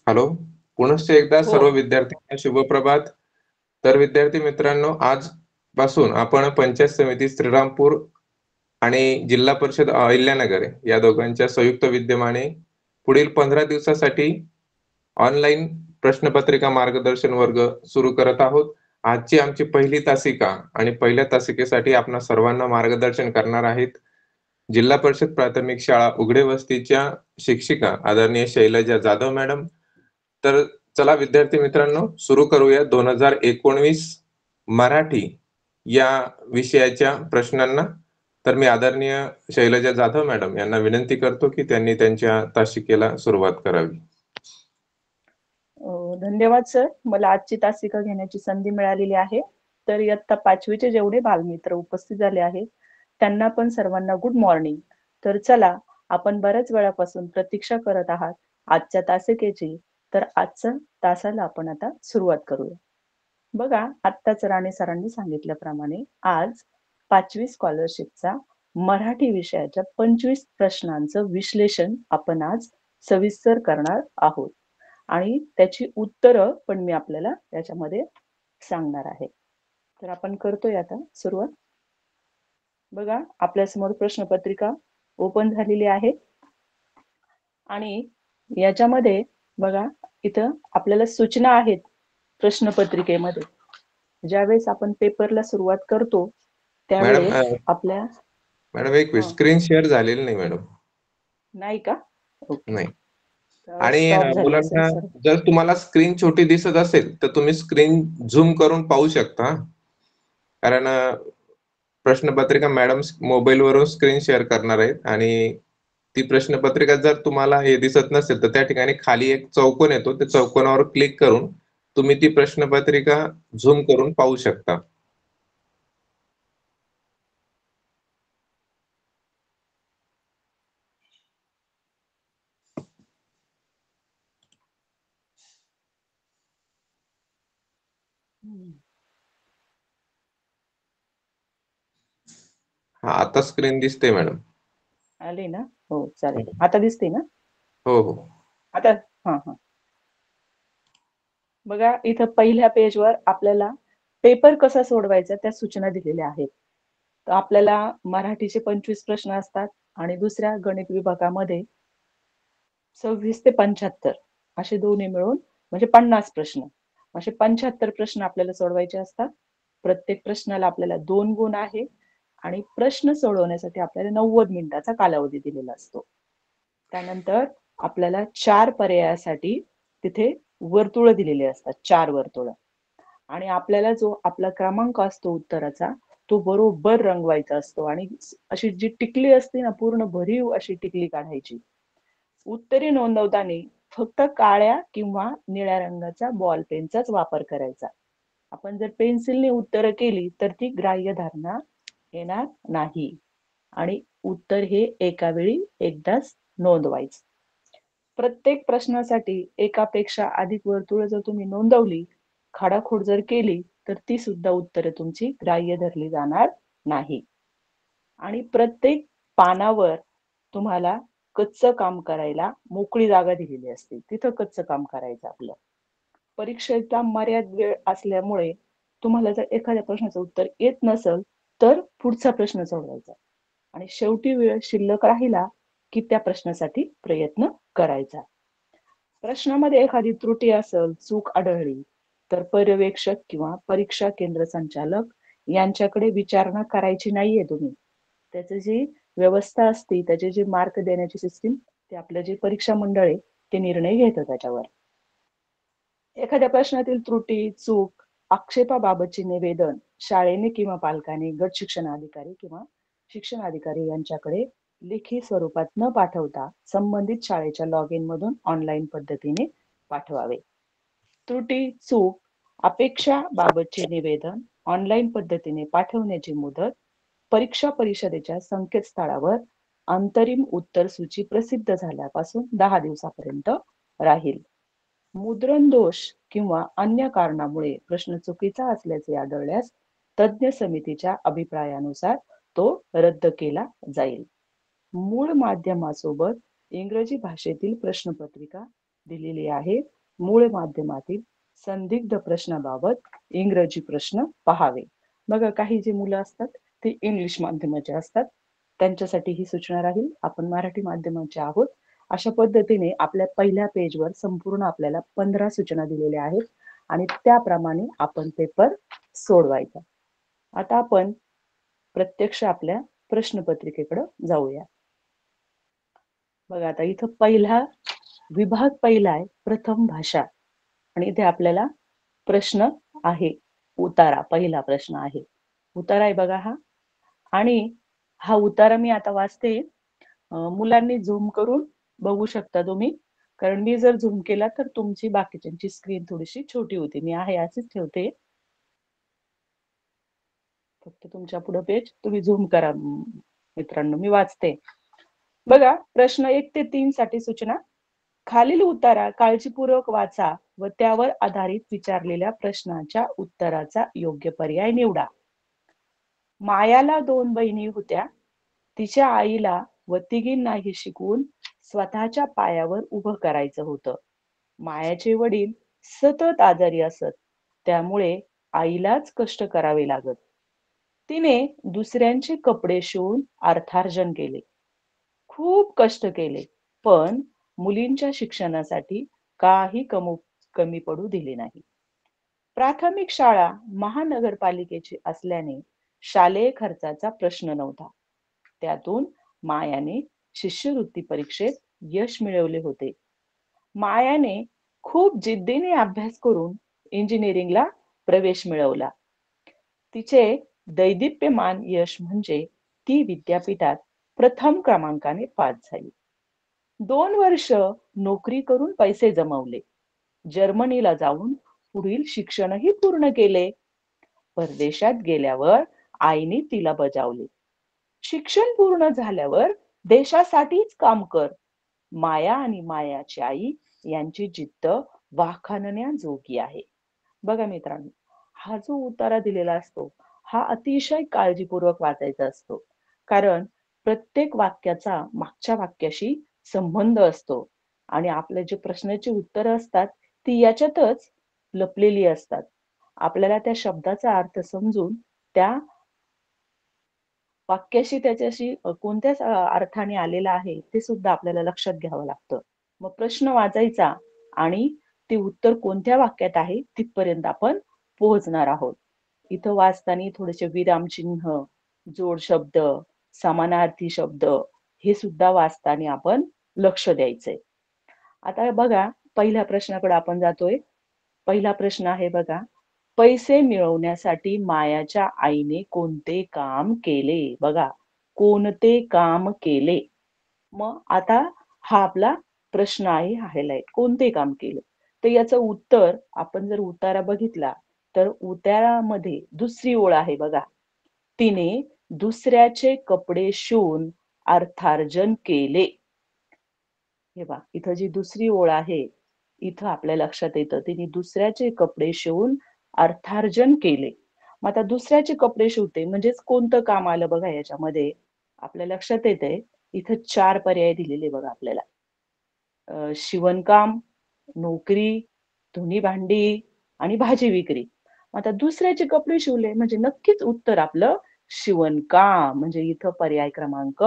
Hello. पुनश्च एकदा हो. सर्व विद्यार्थ्यांना शुभप्रभात. तर विद्यार्थी मित्रांनो, आजपासून आपण पंचायत समिती श्रीरामपूर आणि जिल्हा परिषद अहिल्यानगर या दोघांच्या संयुक्त विद्यमाने पुढील 15 दिवसासाठी ऑनलाईन प्रश्नपत्रिका मार्गदर्शन वर्ग सुरू करत आहोत. आजची आमची पहिली तासिका आणि पहिल्या तासिकेसाठी आपणा सर्वांना मार्गदर्शन करणार आहेत जिल्हा परिषद प्राथमिक शाळा उघडे वस्तीच्या शिक्षिका आदरणीय शैलजा जाधव मॅडम. तर चला विद्यार्थी मित्रांनो, सुरू करूया 2019 मराठी या विषयाच्या प्रश्नांना. तर मी आदरणीय शैलजा जाधव मॅडम यांना विनंती करतो की त्यांनी त्यांच्या तासिकेला सुरुवात करावी. धन्यवाद सर, मला आजची तासिका घेण्याची संधी मिळालेली आहे. तर इयत्ता 5वीचे जेवढे बालमित्र उपस्थित झाले आहेत त्यांना पण सर्वांना गुड मॉर्निंग. तर चला, आपण बऱ्याच वेळापासून प्रतीक्षा करत आहात आजच्या तासिकेची. तर आजच्या तासाला आपण आता सुरुवात करूया. बघा, आत्ताच राणे सरांनी सांगितल्याप्रमाणे आज 5वी स्कॉलरशिपचा मराठी विषयाच्या 25 प्रश्नांचं विश्लेषण आपण आज सविस्तर करणार आहोत आणि त्याची उत्तरं पण मी आपल्याला याच्यामध्ये सांगणार आहे. तर आपण करतोय आता सुरुवात. बघा, आपल्यासमोर प्रश्नपत्रिका ओपन झालेली आहे आणि याच्यामध्ये बघा, इथं आपल्याला सूचना आहेत. प्रश्नपत्रिकेमध्ये ज्यावेळेस आपण पेपरला सुरुवात करतो मॅडम त्यावेळेस आपल्या मॅडम एक स्क्रीन शेअर झालेली नाही मॅडम. नाही का? ओके. नाही. आणि स्टॉप झाली असेल मुलांना सर. जर तुम्हाला स्क्रीन छोटी दिसत असेल तर तुम्ही स्क्रीन झूम करून पाहू शकता. कारण प्रश्नपत्रिका मॅडम मोबाईल वरून स्क्रीन शेअर करणार आहेत आणि ती प्रश्नपत्रिका जर तुम्हाला हे दिसत नसेल तर त्या ठिकाणी खाली एक चौकोन येतो, त्या चौकोनावर क्लिक करून तुम्ही ती प्रश्नपत्रिका झूम करून पाहू शकता. हा, आता स्क्रीन दिसते मॅडम. आले ना? हो, चालेल. आता दिसते ना? हो हो. आता हा हा. बघा, इथं पहिल्या पेजवर आपल्याला पेपर कसा सोडवायचा त्या सूचना दिलेल्या आहेत. तर आपल्याला मराठीचे 25 प्रश्न असतात आणि दुसऱ्या गणित विभागामध्ये 26 ते 75 असे दोन्ही मिळून म्हणजे 50 प्रश्न. असे 75 प्रश्न आपल्याला सोडवायचे असतात. प्रत्येक प्रश्नाला आपल्याला 2 गुण आहे आणि प्रश्न सोडवण्यासाठी आपल्याला 90 मिनिटाचा कालावधी दिलेला असतो. त्यानंतर आपल्याला 4 पर्यायासाठी तिथे वर्तुळ दिलेले असतात, 4 वर्तुळ. आणि आपल्याला जो आपला क्रमांक असतो उत्तराचा तो बरोबर रंगवायचा असतो आणि अशी जी टिकली असते ना, पूर्ण भरीव अशी टिकली काढायची. उत्तरे नोंदवताना फक्त काळ्या किंवा निळ्या रंगाचा बॉल पेनचाच वापर करायचा. आपण जर पेन्सिलने उत्तरं केली तर ती ग्राह्य धरता येणार नाही आणि उत्तर हे एका वेळी एकदाच नोंदवायचं. प्रत्येक प्रश्नासाठी एकापेक्षा अधिक वर्तुळ जर तुम्ही नोंदवली, खाडाखोड जर केली तर ती सुद्धा उत्तरे तुमची ग्राह्य धरली जाणार नाही. आणि प्रत्येक पानावर तुम्हाला कच्चं काम करायला मोकळी जागा दिलेली असते, तिथं कच्चं काम करायचं आपलं. परीक्षेचा मर्यादित वेळ असल्यामुळे तुम्हाला जर एखाद्या प्रश्नाचं उत्तर येत नसेल तर पुढचा प्रश्न सोडवायचा आणि शेवटी वेळ शिल्लक राहिला की त्या प्रश्नासाठी प्रयत्न करायचा. प्रश्नामध्ये एखादी त्रुटी असेल, चूक आढळली तर पर्यवेक्षक किंवा परीक्षा केंद्र संचालक यांच्याकडे विचारणा करायची नाहीये तुम्ही. त्याची जी व्यवस्था असते, त्याचे जे मार्क देण्याची सिस्टीम, ते आपलं जे परीक्षा मंडळ आहे ते निर्णय घेतं त्याच्यावर. एखाद्या प्रश्नातील त्रुटी, चूक, आक्षेपाबाबतचे निवेदन शाळेने किंवा पालकाने गट शिक्षणाधिकारी किंवा शिक्षणाधिकारी यांच्याकडे लेखी स्वरूपात न पाठवता संबंधित शाळेच्या लॉग इन मधून ऑनलाईन पद्धतीने पाठवावे. त्रुटी, चूक, अपेक्षा बाबतचे निवेदन ऑनलाईन पद्धतीने पाठवण्याची मुदत परीक्षा परिषदेच्या संकेतस्थळावर अंतरिम उत्तर सूची प्रसिद्ध झाल्यापासून 10 दिवसापर्यंत राहील. मुद्रण दोष किंवा अन्य कारणामुळे प्रश्न चुकीचा असल्याचे आढळल्यास तज्ज्ञ समितीच्या अभिप्रायानुसार तो रद्द केला जाईल. मूळ माध्यमासोबत इंग्रजी भाषेतील प्रश्नपत्रिका दिलेली आहे. मूळ माध्यमातील संदिग्ध प्रश्नाबाबत इंग्रजी प्रश्न पहावे. बघा, काही जे मुलं असतात ते इंग्लिश माध्यमाचे असतात, त्यांच्यासाठी ही सूचना राहील. आपण मराठी माध्यमाचे आहोत. अशा पद्धतीने आपल्या पहिल्या पेजवर संपूर्ण आपल्याला 15 सूचना दिलेल्या आहेत आणि त्याप्रमाणे आपण पेपर सोडवायचा. आता आपण प्रत्यक्ष आपल्या प्रश्नपत्रिकेकडे जाऊया. बघा, आता इथं विभाग पहिला आहे प्रथम भाषा आणि इथे आपल्याला प्रश्न आहे. उतारा पहिला प्रश्न आहे. उतारा आहे बघा हा. आणि हा उतारा मी आता वाचते. मुलांनी झूम करून बघू शकता तुम्ही, कारण मी जर झूम केला तर तुमची बाकीच्यांची स्क्रीन थोडीशी छोटी होती. मी आहे अशीच ठेवते. फक्त तुमच्या पुढे पेज तुम्ही झूम करा मित्रांनो, मी वाचते. बघा, प्रश्न 1 ते 3 साठी सूचना. खालील उतारा काळजीपूर्वक वाचा व त्यावर आधारित विचारलेल्या प्रश्नाच्या उत्तराचा योग्य पर्याय निवडा. मायाला 2 बहिणी होत्या. तिच्या आईला व तिघींनाही शिकवून स्वतःच्या पायावर उभं करायचं होतं. मायाचे वडील सतत आजारी असत, त्यामुळे आईलाच कष्ट करावे लागत. तिने दुसऱ्यांचे कपडे शिवून अर्थार्जन केले. खूप कष्ट केले, पण मुलींच्या शिक्षणासाठी काही कमी पडू दिले नाही. प्राथमिक शाळा महानगरपालिकेची असल्याने शालेय खर्चाचा प्रश्न नव्हता. त्यातून मायाने शिष्यवृत्ती परीक्षेत यश मिळवले होते. मायाने खूप जिद्दीने अभ्यास करून इंजिनिअरिंगला प्रवेश मिळवला. तिचे दैदिप्यमान यश म्हणजे ती विद्यापीठात प्रथम क्रमांकाने पास झाली. 2 वर्ष नोकरी करून पैसे जमवले. जर्मनीला जाऊन पुढील शिक्षणही पूर्ण केले. परदेशात गेल्यावर आईने तिला बजावले, शिक्षण पूर्ण झाल्यावर देशासाठीच काम कर. माया आणि मायाची आई यांची जिद्द वाखाणण्याजोगी आहे. बघा मित्रांनो, हा जो उतारा दिलेला असतो हा अतिशय काळजीपूर्वक वाचायचा असतो, कारण प्रत्येक वाक्याचा मागच्या वाक्याशी संबंध असतो आणि आपले जे प्रश्नाची उत्तरं असतात ती याच्यातच लपलेली असतात. आपल्याला त्या शब्दाचा अर्थ समजून त्या वाक्याशी त्याच्याशी कोणत्या अर्थाने आलेला आहे ते सुद्धा आपल्याला लक्षात घ्यावं लागतं. मग प्रश्न वाचायचा आणि ते उत्तर कोणत्या वाक्यात आहे तिथपर्यंत आपण पोहोचणार आहोत. इथं वाचताना थोडेसे विरामचिन्ह, जोड शब्द, समानार्थी शब्द हे सुद्धा वाचताना आपण लक्ष द्यायचंय. आता बघा, पहिल्या प्रश्नाकडे आपण जातोय. पहिला प्रश्न आहे बघा, पैसे मिळवण्यासाठी मायाच्या आईने कोणते काम केले? बघा, कोणते काम केले? मग आता हा आपला प्रश्न आहे हायलाइट. कोणते काम केले? तर याचं उत्तर आपण जर उतारा बघितला तर उतारामध्ये दुसरी ओळ आहे बघा. तिने दुसऱ्याचे कपडे शिवून अर्थार्जन केले. हे पहा, इथं जी दुसरी ओळ आहे, इथं आपल्या लक्षात येतं तिने दुसऱ्याचे कपडे शिवून अर्थार्जन केले. मग आता दुसऱ्याचे कपडे शिवते म्हणजेच कोणतं काम आलं बघा याच्यामध्ये? आपल्या लक्षात येते इथं 4 पर्याय दिलेले बघा आपल्याला. शिवणकाम, नोकरी, धुनी भांडी आणि भाजी विक्री. आता दुसऱ्याचे कपडे शिवले म्हणजे नक्कीच उत्तर आपलं शिवणकाम, म्हणजे इथं पर्याय क्रमांक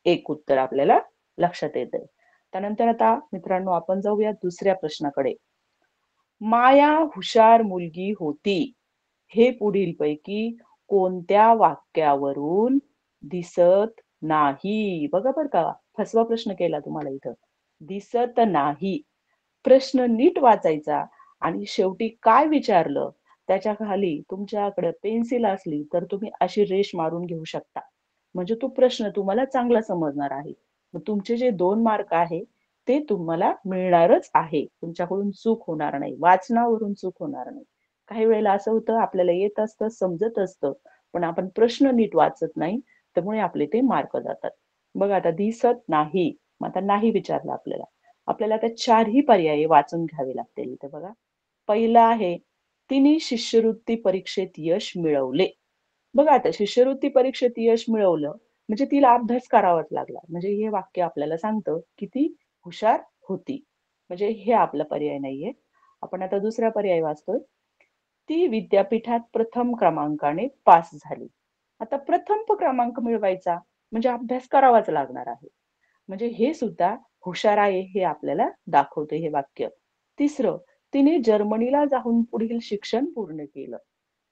1 उत्तर आपल्याला लक्षात येतंय. त्यानंतर आता मित्रांनो आपण जाऊया दुसऱ्या प्रश्नाकडे. माया हुशार मुलगी होती. हे पुढीलपैकी कोणत्या वाक्यावरून दिसत नाही? बघा बरं का, फसवा प्रश्न केला तुम्हाला इथं. दिसत नाही. प्रश्न नीट वाचायचा आणि शेवटी काय विचारलं त्याच्या खाली तुमच्याकडे पेन्सिल असली तर तुम्ही अशी रेष मारून घेऊ शकता. म्हणजे तो प्रश्न तुम्हाला चांगला समजणार आहे. मग तुमचे जे 2 मार्क आहे ते तुम्हाला मिळणारच आहे. तुमच्याकडून चूक होणार नाही. वाचनावरून चूक होणार नाही. काही वेळेला असं होतं आपल्याला येत असतं, समजत असतं, पण आपण प्रश्न नीट वाचत नाही, त्यामुळे आपले ते मार्क जातात. बघा, आता दिसत नाही. मग आता नाही विचारलं आपल्याला. आपल्याला त्या 4ही पर्याय वाचून घ्यावे लागतील. इथे बघा. पहिला आहे, तिने शिष्यवृत्ती परीक्षेत यश मिळवले. बघा, आता शिष्यवृत्ती परीक्षेत यश मिळवलं म्हणजे तिला अभ्यास करावाच लागला. म्हणजे हे वाक्य आपल्याला सांगतं की ती हुशार होती. म्हणजे हे आपला पर्याय नाहीये. आपण आता दुसरा पर्याय वाचतोय. ती विद्यापीठात प्रथम क्रमांकाने पास झाली. आता प्रथम क्रमांक मिळवायचा म्हणजे अभ्यास करावाच लागणार आहे. म्हणजे हे सुद्धा हुशार आहे हे आपल्याला दाखवते हे वाक्य. तिसरं, तिने जर्मनीला जाऊन पुढील शिक्षण पूर्ण केलं.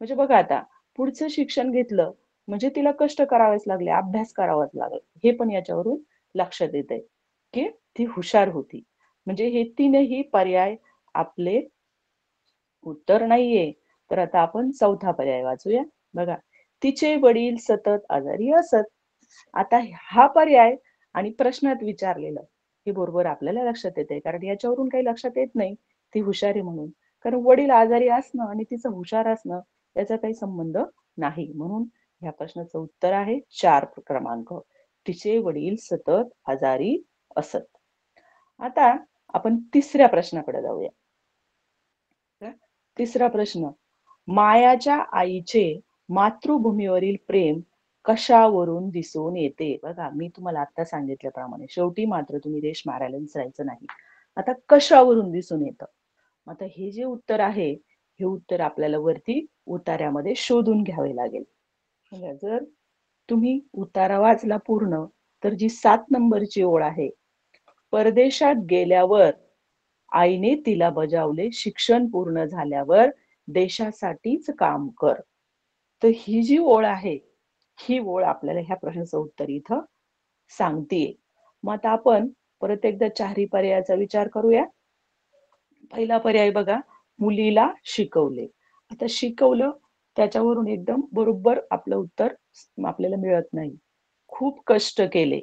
म्हणजे बघा आता पुढचं शिक्षण घेतलं म्हणजे तिला कष्ट करावेच लागले, अभ्यास करावाच लागला. हे पण याच्यावरून लक्षात येतंय की ती हुशार होती. म्हणजे हे तीनही पर्याय आपले उत्तर नाहीये. तर आता आपण चौथा पर्याय वाचूया. बघा, तिचे वडील सतत आजारी असत. आता हा पर्याय आणि प्रश्नात विचारलेलं हे बरोबर आपल्याला लक्षात येते, कारण याच्यावरून काही लक्षात येत नाही ती हुशार आहे म्हणून. कारण वडील आजारी असणं आणि तिचं हुशार असणं याचा काही संबंध नाही. म्हणून ह्या प्रश्नाचं उत्तर आहे 4 क्रमांक. तिचे वडील सतत आजारी असत. आता आपण तिसऱ्या प्रश्नाकडे जाऊया. तिसरा प्रश्न, मायाच्या आईचे मातृभूमीवरील प्रेम कशावरून दिसून येते? बघा, मी तुम्हाला आता सांगितल्याप्रमाणे शेवटी मात्र तुम्ही रेष मारायला विसरायचं नाही. आता कशावरून दिसून येतं? आता हे जे उत्तर आहे हे उत्तर आपल्याला वरती उतार्यामध्ये शोधून घ्यावे लागेल. बघा, जर तुम्ही उतारा वाचला पूर्ण तर जी 7 नंबरची ओळ आहे, परदेशात गेल्यावर आईने तिला बजावले शिक्षण पूर्ण झाल्यावर देशासाठीच काम कर. तर ही जी ओळ आहे ही ओळ आपल्याला ह्या प्रश्नाचं उत्तर इथं सांगतेय. मग आता आपण परत एकदा चारही पर्यायाचा विचार करूया. पहिला पर्याय बघा, मुलीला शिकवले. आता शिकवलं त्याच्यावरून एकदम बरोबर आपलं उत्तर आपल्याला मिळत नाही. खूप कष्ट केले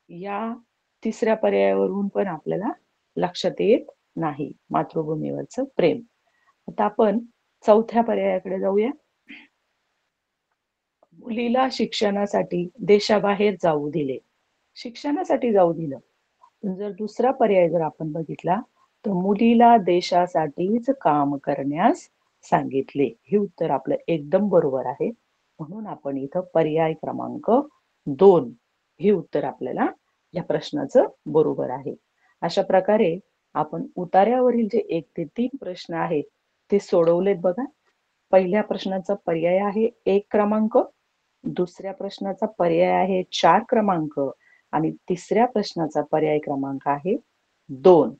या तिसऱ्या पर्यायावरून पण आपल्याला लक्षात येत नाही मातृभूमीवरचं प्रेम. आता आपण चौथ्या पर्यायाकडे जाऊया. मुलीला शिक्षणासाठी देशाबाहेर जाऊ दिले. शिक्षणासाठी जाऊ दिलं. पण जर दुसरा पर्याय जर आपण बघितला तर मुलीला देशासाठीच काम करण्यास सांगितले. हे उत्तर आपलं एकदम बरोबर आहे. म्हणून आपण इथं पर्याय क्रमांक 2 हे उत्तर आपल्याला या प्रश्नाचं बरोबर आहे. अशा प्रकारे आपण उतार्यावरील जे 1 ते 3 प्रश्न आहेत ते सोडवलेत बघा. पहिल्या प्रश्नाचा पर्याय आहे 1 क्रमांक, दुसऱ्या प्रश्नाचा पर्याय आहे 4 क्रमांक आणि तिसऱ्या प्रश्नाचा पर्याय क्रमांक आहे 2.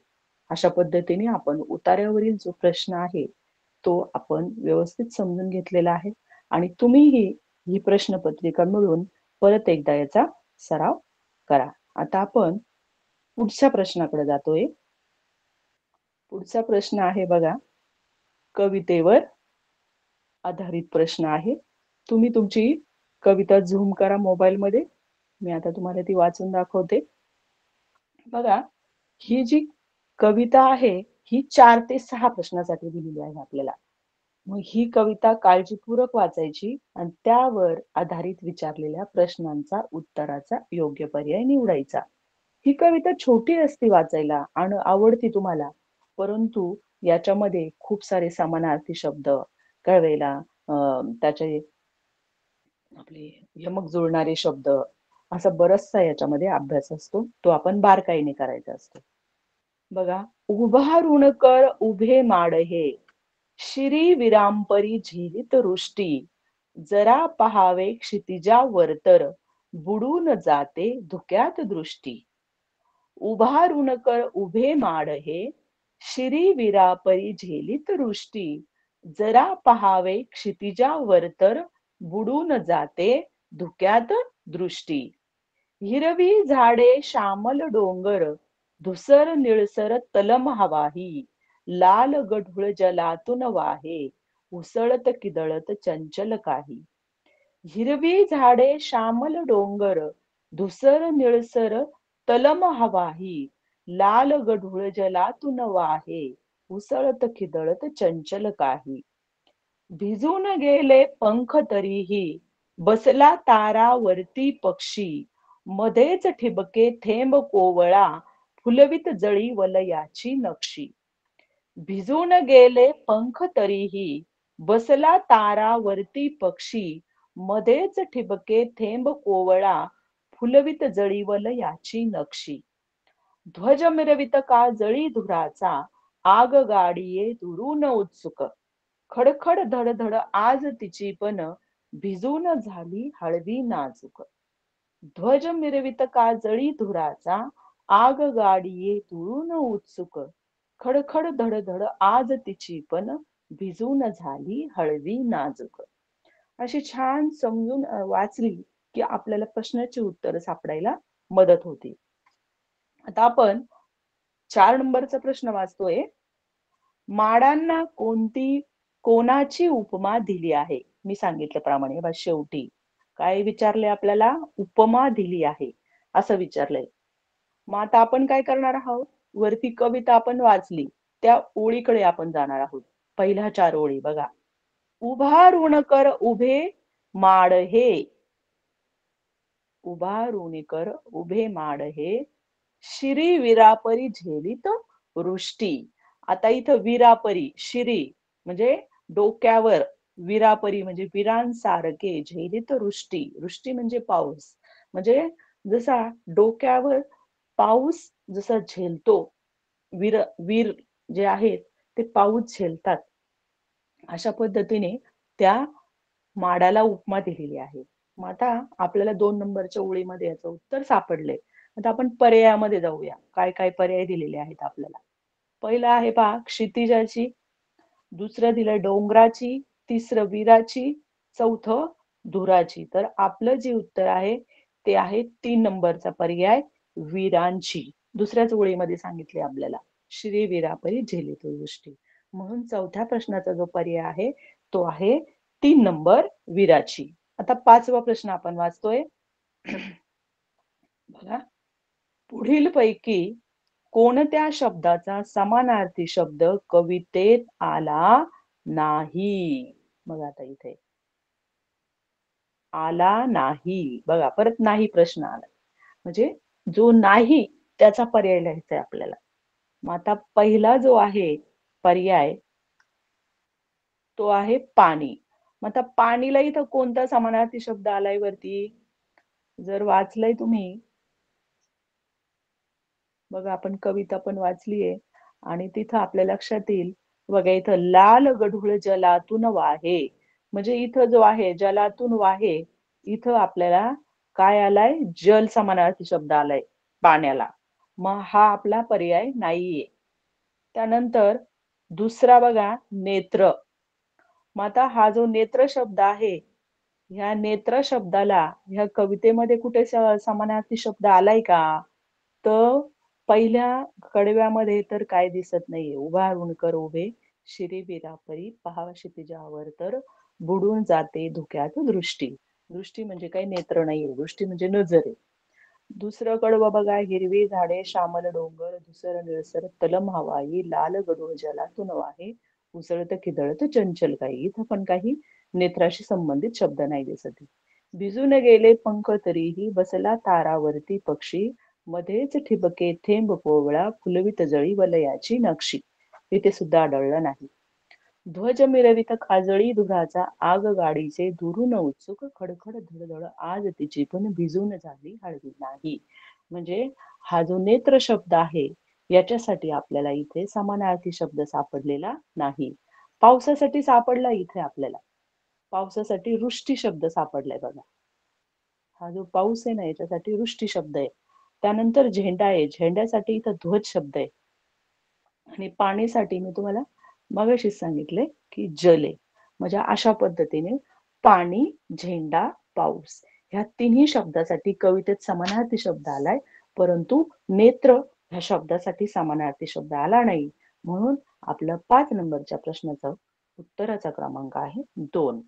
अशा पद्धतीने आपण उतार्यावरील जो प्रश्न आहे तो आपण व्यवस्थित समजून घेतलेला आहे आणि तुम्हीही ही प्रश्नपत्रिका मिळून परत एकदा याचा सराव करा. आता आपण पुढच्या प्रश्नाकडे जातोय. पुढचा प्रश्न आहे बघा, कवितेवर आधारित प्रश्न आहे. तुम्ही तुमची कविता झूम करा मोबाईल मध्ये. मी आता तुम्हाला ती वाचून दाखवते. बघा, ही जी कविता आहे ही 4 ते 6 प्रश्नासाठी दिलेली आहे आपल्याला. मग ही कविता काळजीपूर्वक वाचायची आणि त्यावर आधारित विचारलेल्या प्रश्नांचा उत्तराचा योग्य पर्याय निवडायचा. ही कविता छोटी असते वाचायला आणि आवडती तुम्हाला, परंतु याच्यामध्ये खूप सारे समानार्थी शब्द कळवेला त्याचे आपले यमक जुळणारे शब्द असा बराचसा याच्यामध्ये अभ्यास असतो. तो आपण बारकाईने करायचा असतो. बघा, उभा ऋण कर उभे माड हे, शिरी विरांपरी झेलित वृष्टी, जरा पहावे क्षितिजावर तर बुडून जाते धुक्यात दृष्टी. उभा ऋण कर उभे माड हे, शिरी विरापरी झेलित वृष्टी, जरा पहावे क्षितिजावर तर बुडून जाते धुक्यात दृष्टी. हिरवी झाडे श्यामल डोंगर, धुसर निळसर तलम हवाही, लाल गढूळ जलातून वाहे, उसळत किदळत चंचल काही. हिरवी झाडे श्यामल डोंगर, धुसर निळसर तलम हवाही, लाल गढूळ जलातून वाहे, उसळत खिदळत चंचल काही. भिजून गेले पंख तरीही, बसला तारावरती पक्षी, मध्येच ठिबके थेंब कोवळा, फुलवित जळी वलयाची नक्षी. भिजून गेले पंख तरीही, बसला तारावरती पक्षी, मध्येच ठिबके थेंब कोवळा, फुलवित जळी वलयाची नक्षी. ध्वज मिरवित का जळी धुराचा, आग गाडीये दुरून उत्सुक, खडखड धडधड आज तिची पण, भिजून झाली हळवी नाजूक. ध्वज मिरवित काजळी धुराचा, आग गाडीये दुरून उत्सुक, खडखड धडधड आज तिची पण, भिजून झाली हळवी नाजूक. अशी छान समजून वाचली की आपल्याला प्रश्नाची उत्तर सापडायला मदत होती. आता आपण 4 नंबरचा प्रश्न वाचतोय. माडांना कोणाची उपमा दिली आहे? मी सांगितल्याप्रमाणे बा शेवटी काय विचारले आपल्याला? उपमा दिली आहे असं विचारलंय. मग आता आपण काय करणार आहोत? वरती कविता आपण वाचली, त्या ओळीकडे आपण जाणार आहोत. पहिल्या 4 ओळी बघा. उभारून कर उभे माड हे, उभारून कर उभे माड हे, शिरी विरापरी झेलीत वृष्टी. आता इथं विरापरी, शिरी म्हणजे डोक्यावर, विरापरी म्हणजे विरांसारखे, झेलीत वृष्टी, वृष्टी म्हणजे पाऊस. म्हणजे जसा डोक्यावर पाऊस जसा झेलतो, वीर जे आहेत ते पाऊस झेलतात, अशा पद्धतीने त्या माडाला उपमा दिलेली आहे. मग आता आपल्याला 2 नंबरच्या ओळीमध्ये याचं उत्तर सापडले. आता आपण पर्यायामध्ये जाऊया. काय काय पर्याय दिलेले आहेत आपल्याला. पहिलं आहे पहा क्षितिजाची, दुसरं दिलं डोंगराची, तिसरं वीराची, चौथं धुराची. तर आपलं जे उत्तर आहे ते आहे 3 नंबरचा पर्याय वीरांची. दुसऱ्याच ओळीमध्ये सांगितले आपल्याला श्री वीरापरी झेलितो वृष्टी. म्हणून चौथ्या प्रश्नाचा जो पर्याय आहे तो आहे 3 नंबर वीराची. आता 5वा प्रश्न आपण वाचतोय. बघा, पुढील पैकी कोणत्या शब्दाचा समानार्थी शब्द कवितेत आला नाही? बघा आता इथे आला नाही. बघा परत नाही प्रश्न आला. म्हणजे जो नाही त्याचा पर्याय लिहायचा आहे आपल्याला. मग आता पहिला जो आहे पर्याय तो आहे पाणी. मग आता पाणीला इथं कोणता समानार्थी शब्द आलाय वरती? जर वाचलंय तुम्ही, बघा आपण कविता पण वाचलीये आणि तिथं आपल्या लक्षात येईल बघा इथं लाल गढूळ जलातून वाहे. म्हणजे इथं जो आहे जलातून वाहे, इथं आपल्याला काय आलाय? जल समानार्थी शब्द आलाय पाण्याला. मग हा आपला पर्याय नाहीये. त्यानंतर दुसरा बघा नेत्र. मग आता हा जो नेत्र शब्द आहे, ह्या नेत्र शब्दाला ह्या कवितेमध्ये कुठे समानार्थी शब्द आलाय का? तर पहिल्या कडव्यामध्ये तर काय दिसत नाहीये. उभारून कर उभे शिरी विरापरी पहावा क्षितिजावर तर बुडून जाते धुक्यात दृष्टी. दृष्टी म्हणजे काही नेत्र नाहीये, दृष्टी म्हणजे नजर आहे. दुसरं कडवं बघा, हिरवी झाडे श्यामल डोंगर धुसर निळसर तलम हवाई लाल गडूळ जलातून वाहे उसळत खिदळत चंचल काही. इथं पण काही नेत्राशी संबंधित शब्द नाही दिसत. भिजून गेले पंख तरीही बसला तारावरती पक्षी मध्येच ठिबके थेंब पोवळा फुलवित जळी वलयाची नक्षी. इथे सुद्धा आढळलं नाही. ध्वज मिरवित काजळी धुराचा आग गाडीचे दुरून उत्सुक खडखड धडधड आज तिची पण भिजून झाली हळवी नाही. म्हणजे हा जो नेत्र शब्द आहे याच्यासाठी आपल्याला इथे समानार्थी शब्द सापडलेला नाही. पावसासाठी सापडला इथे आपल्याला. पावसासाठी वृष्टी शब्द सापडलाय बघा. हा जो पाऊस आहे ना याच्यासाठी वृष्टी शब्द आहे. त्यानंतर झेंडा आहे, झेंड्यासाठी इथं ध्वज शब्द आहे. आणि पाणीसाठी मी तुम्हाला मगाशीच सांगितले की जल आहे. म्हणजे अशा पद्धतीने पाणी, झेंडा, पाऊस ह्या तिन्ही शब्दासाठी कवितेत समानार्थी शब्द आलाय, परंतु नेत्र ह्या शब्दासाठी समानार्थी शब्द आला नाही. म्हणून आपलं 5 नंबरच्या प्रश्नाचा उत्तराचा क्रमांक आहे 2.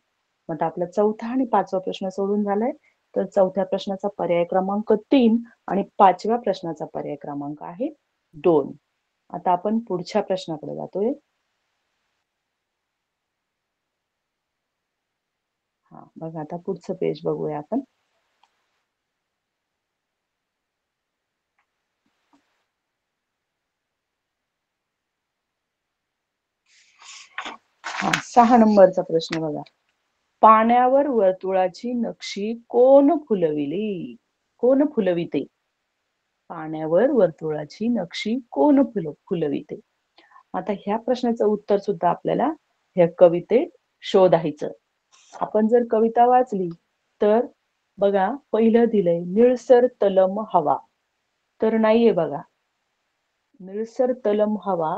मग आपला चौथा आणि 5वा प्रश्न सोडून झालाय. तर चौथ्या प्रश्नाचा पर्याय क्रमांक 3 आणि 5व्या प्रश्नाचा पर्याय क्रमांक आहे 2. आता आपण पुढच्या प्रश्नाकडे जातोय. हा बघा आता पुढचं पेज बघूया आपण. हा 6 नंबरचा प्रश्न बघा. पाण्यावर वर्तुळाची नक्षी कोण फुलविली? कोण फुलविते? पाण्यावर वर्तुळाची नक्षी कोण फुलविते? आता ह्या प्रश्नाचं उत्तर सुद्धा आपल्याला ह्या कवितेत शोधायचं. आपण जर कविता वाचली तर बघा, पहिलं दिलंय निळसर तलम हवा, तर नाहीये बघा. निळसर तलम हवा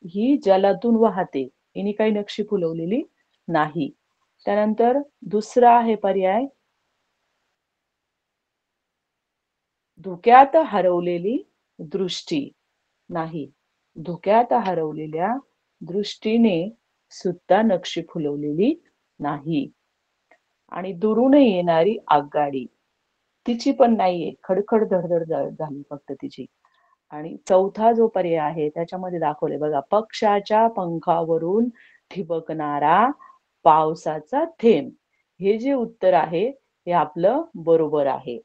ही जलातून वाहते, हिने काही नक्षी फुलवलेली नाही. त्यानंतर दुसरा आहे पर्याय, धुक्यात हरवलेली दृष्टी. नाही, धुक्यात हरवलेल्या दृष्टीने सुद्धा नक्षी फुलवलेली नाही. आणि दुरून येणारी आगगाडी, तिची पण नाहीये, खडखड धडधड झाली फक्त तिची. आणि चौथा जो पर्याय आहे त्याच्यामध्ये दाखवले बघा, पक्षाच्या पंखावरून ठिबकणारा पावसाचा थेंब. हे जे उत्तर आहे हे आपलं बरोबर आहे.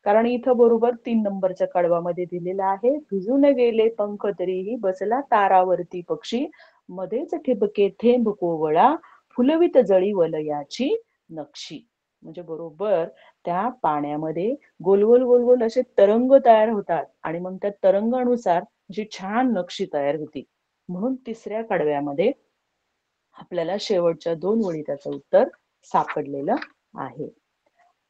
कारण इथं बरोबर 3 नंबरच्या कडवामध्ये दिलेलं आहे, भिजून गेले पंख तरीही बसला तारावरती पक्षी, मध्येच ठिबके थेंब कोवळा, फुलवित जळी वलयाची नक्षी. म्हणजे बरोबर त्या पाण्यामध्ये गोल गोल गोल गोल असे तरंग तयार होतात आणि मग त्या तरंगानुसार अशी छान नक्षी तयार होती. म्हणून तिसऱ्या कडव्यामध्ये आपल्याला शेवटच्या 2 ओळी त्याचं उत्तर सापडलेलं आहे.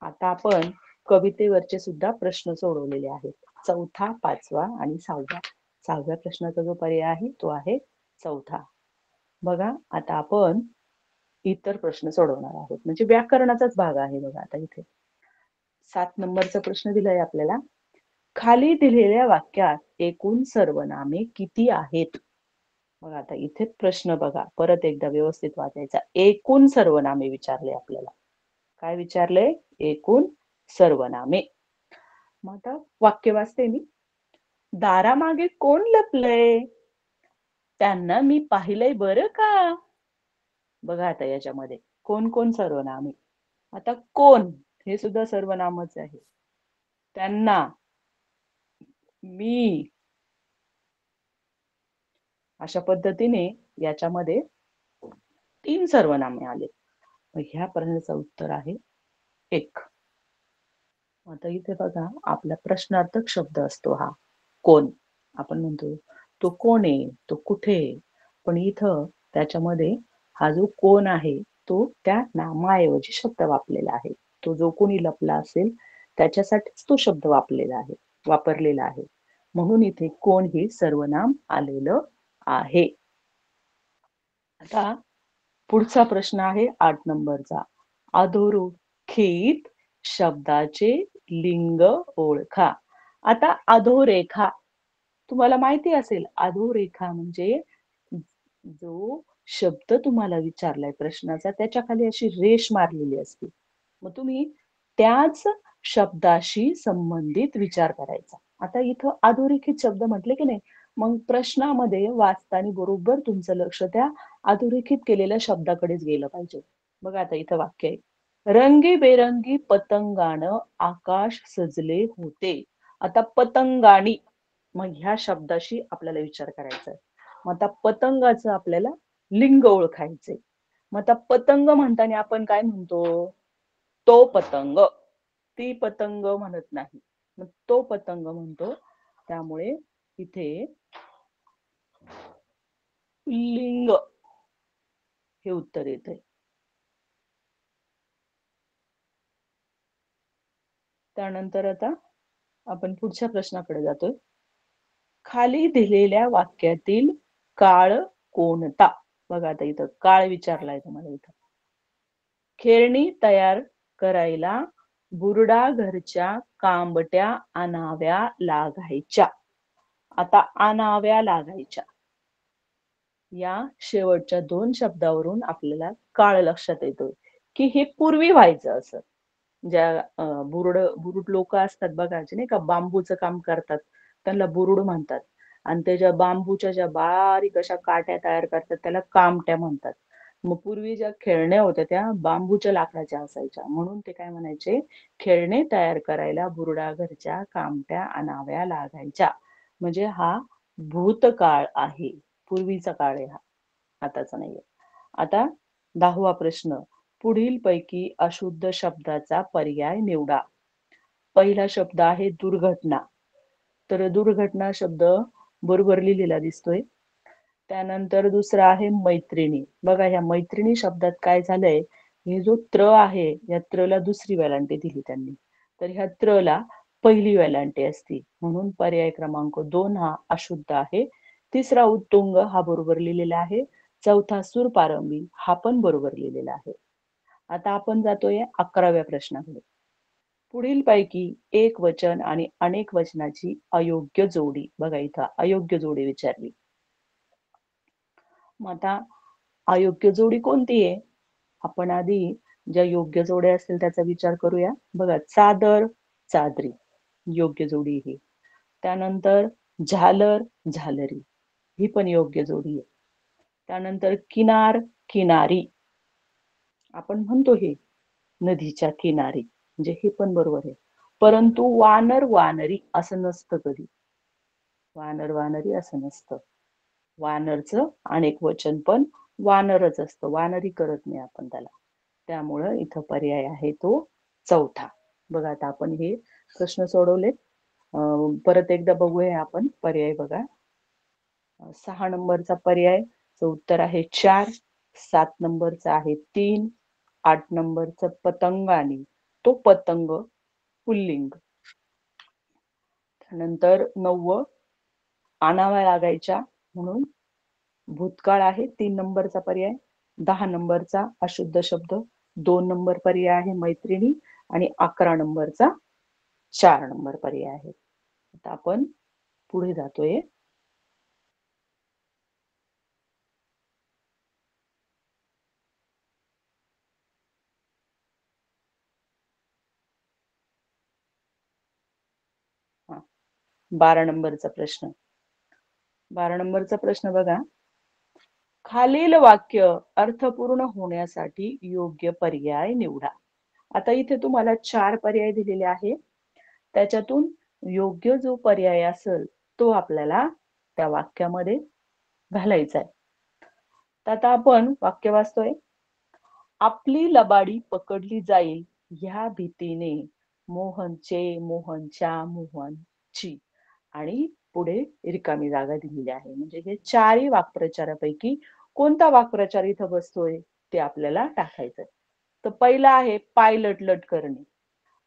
आता आपण कवितेवरचे सुद्धा प्रश्न सोडवलेले आहेत. चौथा, पाचवा आणि सहावा. सहाव्या प्रश्नाचा जो पर्याय आहे तो आहे चौथा. बघा, आता आपण इतर प्रश्न सोडवणार आहोत, म्हणजे व्याकरणाचाच भाग आहे बघा. आता इथे 7 नंबरचा प्रश्न दिलाय आपल्याला, खाली दिलेल्या वाक्यात एकूण सर्वनामे किती आहेत? बघा, आता इथे प्रश्न बघा, परत एकदा व्यवस्थित वाचायचा. एकूण सर्वनामे विचारले आपल्याला. काय विचारले? एकूण सर्वनामे. मग आता वाक्य वाचते मी. दारामागे कोण लपलंय? त्यांना मी पाहिलंय बरं का. बघा आता याच्यामध्ये कोण कोण सर्वनामे. आता कोण हे सुद्धा सर्वनामच आहे. त्यांना, मी, अशा पद्धतीने याच्यामध्ये 3 सर्वनामे आले. मग ह्या प्रश्नाचं उत्तर आहे 1. आता इथे बघा, आपला प्रश्नार्थक शब्द असतो हा कोण. आपण म्हणतो तो कोण आहे, तो कुठे आहे, पण इथं त्याच्यामध्ये हा जो कोण आहे तो त्या नामाऐवजी शब्द वापरलेला आहे. तो जो कोणी लपला असेल त्याच्यासाठीच तो शब्द वापरलेला आहे. म्हणून इथे कोण हे सर्वनाम आलेलं आहे. आता पुढचा प्रश्न आहे 8 नंबरचा. अधोरेखित शब्दाचे लिंग ओळखा. आता अधोरेखा तुम्हाला माहिती असेल, अधोरेखा म्हणजे जो शब्द तुम्हाला विचारलाय प्रश्नाचा त्याच्या खाली अशी रेष मारलेली असते. मग तुम्ही त्याच शब्दाशी संबंधित विचार करायचा. आता इथं अधोरेखित शब्द म्हटले की नाही, मग प्रश्नामध्ये वाचताना बरोबर तुमचं लक्ष त्या अधोरेखित केलेल्या शब्दाकडेच गेलं पाहिजे. बघा आता इथं वाक्य आहे, रंगीबेरंगी पतंगानं आकाश सजले होते. आता पतंगाणी, मग ह्या शब्दाशी आपल्याला विचार करायचा आहे. मग आता पतंगाचं आपल्याला लिंग ओळखायचे. मग आता पतंग म्हणताना आपण काय म्हणतो? तो पतंग, ती पतंग म्हणत नाही, मग तो पतंग म्हणतो. त्यामुळे इथे लिंग हे उत्तर येते. त्यानंतर आता आपण पुढच्या प्रश्नाकडे जातोय. खाली दिलेल्या वाक्यातील काळ कोणता? बघा आता इथं काळ विचारलाय तुम्हाला. इथं खेळणी तयार करायला बुरडा घरच्या कांबट्या आणाव्या लागायच्या. आता आणाव्या लागायच्या या शेवटच्या 2 शब्दावरून आपल्याला काळ लक्षात येतो की हे पूर्वी व्हायचं. असं ज्या बुरुड लोक असतात बघा, जे नाही का बांबूचं काम करतात, त्यांना बुरुड म्हणतात. आणि त्याच्या बांबूच्या ज्या बारीक अशा काट्या तयार करतात त्याला कामट्या म्हणतात. मग पूर्वी ज्या खेळण्या होत्या त्या बांबूच्या लाकडाच्या असायच्या, म्हणून ते काय म्हणायचे, खेळणे तयार करायला बुरुडा घरच्या कामट्या आणाव्या लागायच्या. म्हणजे हा भूतकाळ आहे, पूर्वीचा काळ आहे हा, आताचा नाहीये. आता 10वा प्रश्न, पुढील पैकी अशुद्ध शब्दाचा पर्याय निवडा. पहिला शब्द आहे दुर्घटना. तर दुर्घटना शब्द बरोबर लिहिलेला दिसतोय. त्यानंतर दुसरा आहे मैत्रिणी. बघा ह्या मैत्रिणी शब्दात काय झालंय, हे जो त्र आहे या त्रला दुसरी वेलांटी दिली त्यांनी, तर ह्या त्रला पहिली वेलांटी असती, म्हणून पर्याय क्रमांक 2 हा अशुद्ध आहे. तिसरा उत्तुंग हा बरोबर लिहिलेला आहे. चौथा सूरपारंबी हा पण बरोबर लिहिलेला आहे. आता आपण जातोय 11व्या प्रश्नाकडे. पुढीलपैकी एक वचन आणि अनेक वचनाची अयोग्य जोडी, बघा इथं अयोग्य जोडी विचारली. मग आता अयोग्य जोडी कोणती आहे? आपण आधी ज्या योग्य जोड्या असतील त्याचा विचार करूया. बघा चादर चादरी योग्य जोडी ही. त्यानंतर झालर झालरी ही पण योग्य जोडी आहे. त्यानंतर किनार किनारी आपण म्हणतो हे नदीच्या किनारी, म्हणजे हे पण बरोबर आहे. परंतु वानर वानरी असं नसतं कधी. वानर वानरी असं नसतं. वानरचं अनेक वचन पण वानरच असतं, वानरी करत नाही आपण त्याला. त्यामुळं इथं पर्याय आहे तो चौथा. बघा आता आपण हे प्रश्न सोडवले. परत एकदा बघूया आपण पर्याय. बघा 6 नंबरचा पर्यायचं उत्तर आहे 4, 7 नंबरचा आहे 3, 8 नंबरचं पतंग आणि तो पतंग पुल्लिंग. त्यानंतर 9 आणाव्या लागायच्या म्हणून भूतकाळ आहे 3 नंबरचा पर्याय. 10 नंबरचा अशुद्ध शब्द 2 नंबर पर्याय आहे मैत्रिणी आणि 11 नंबरचा 4 नंबर पर्याय आहे. आता आपण पुढे जातोय. हा 12 नंबरचा प्रश्न. 12 नंबरचा प्रश्न बघा. खालील वाक्य अर्थपूर्ण होण्यासाठी योग्य पर्याय निवडा. आता इथे तुम्हाला 4 पर्याय दिलेले आहे. त्याच्यातून योग्य जो पर्याय असेल तो आपल्याला त्या वाक्यामध्ये घालायचा आहे. तर आता आपण वाक्य वाचतोय. आपली लबाडी पकडली जाईल ह्या भीतीने मोहनच्या मोहनची आणि पुढे रिकामी जागा दिलेली आहे. म्हणजे हे 4ही वाक्प्रचारापैकी कोणता वाक्प्रचार इथं बसतोय ते आपल्याला टाकायचंय. तर पहिला आहे पाय लटलट करणे.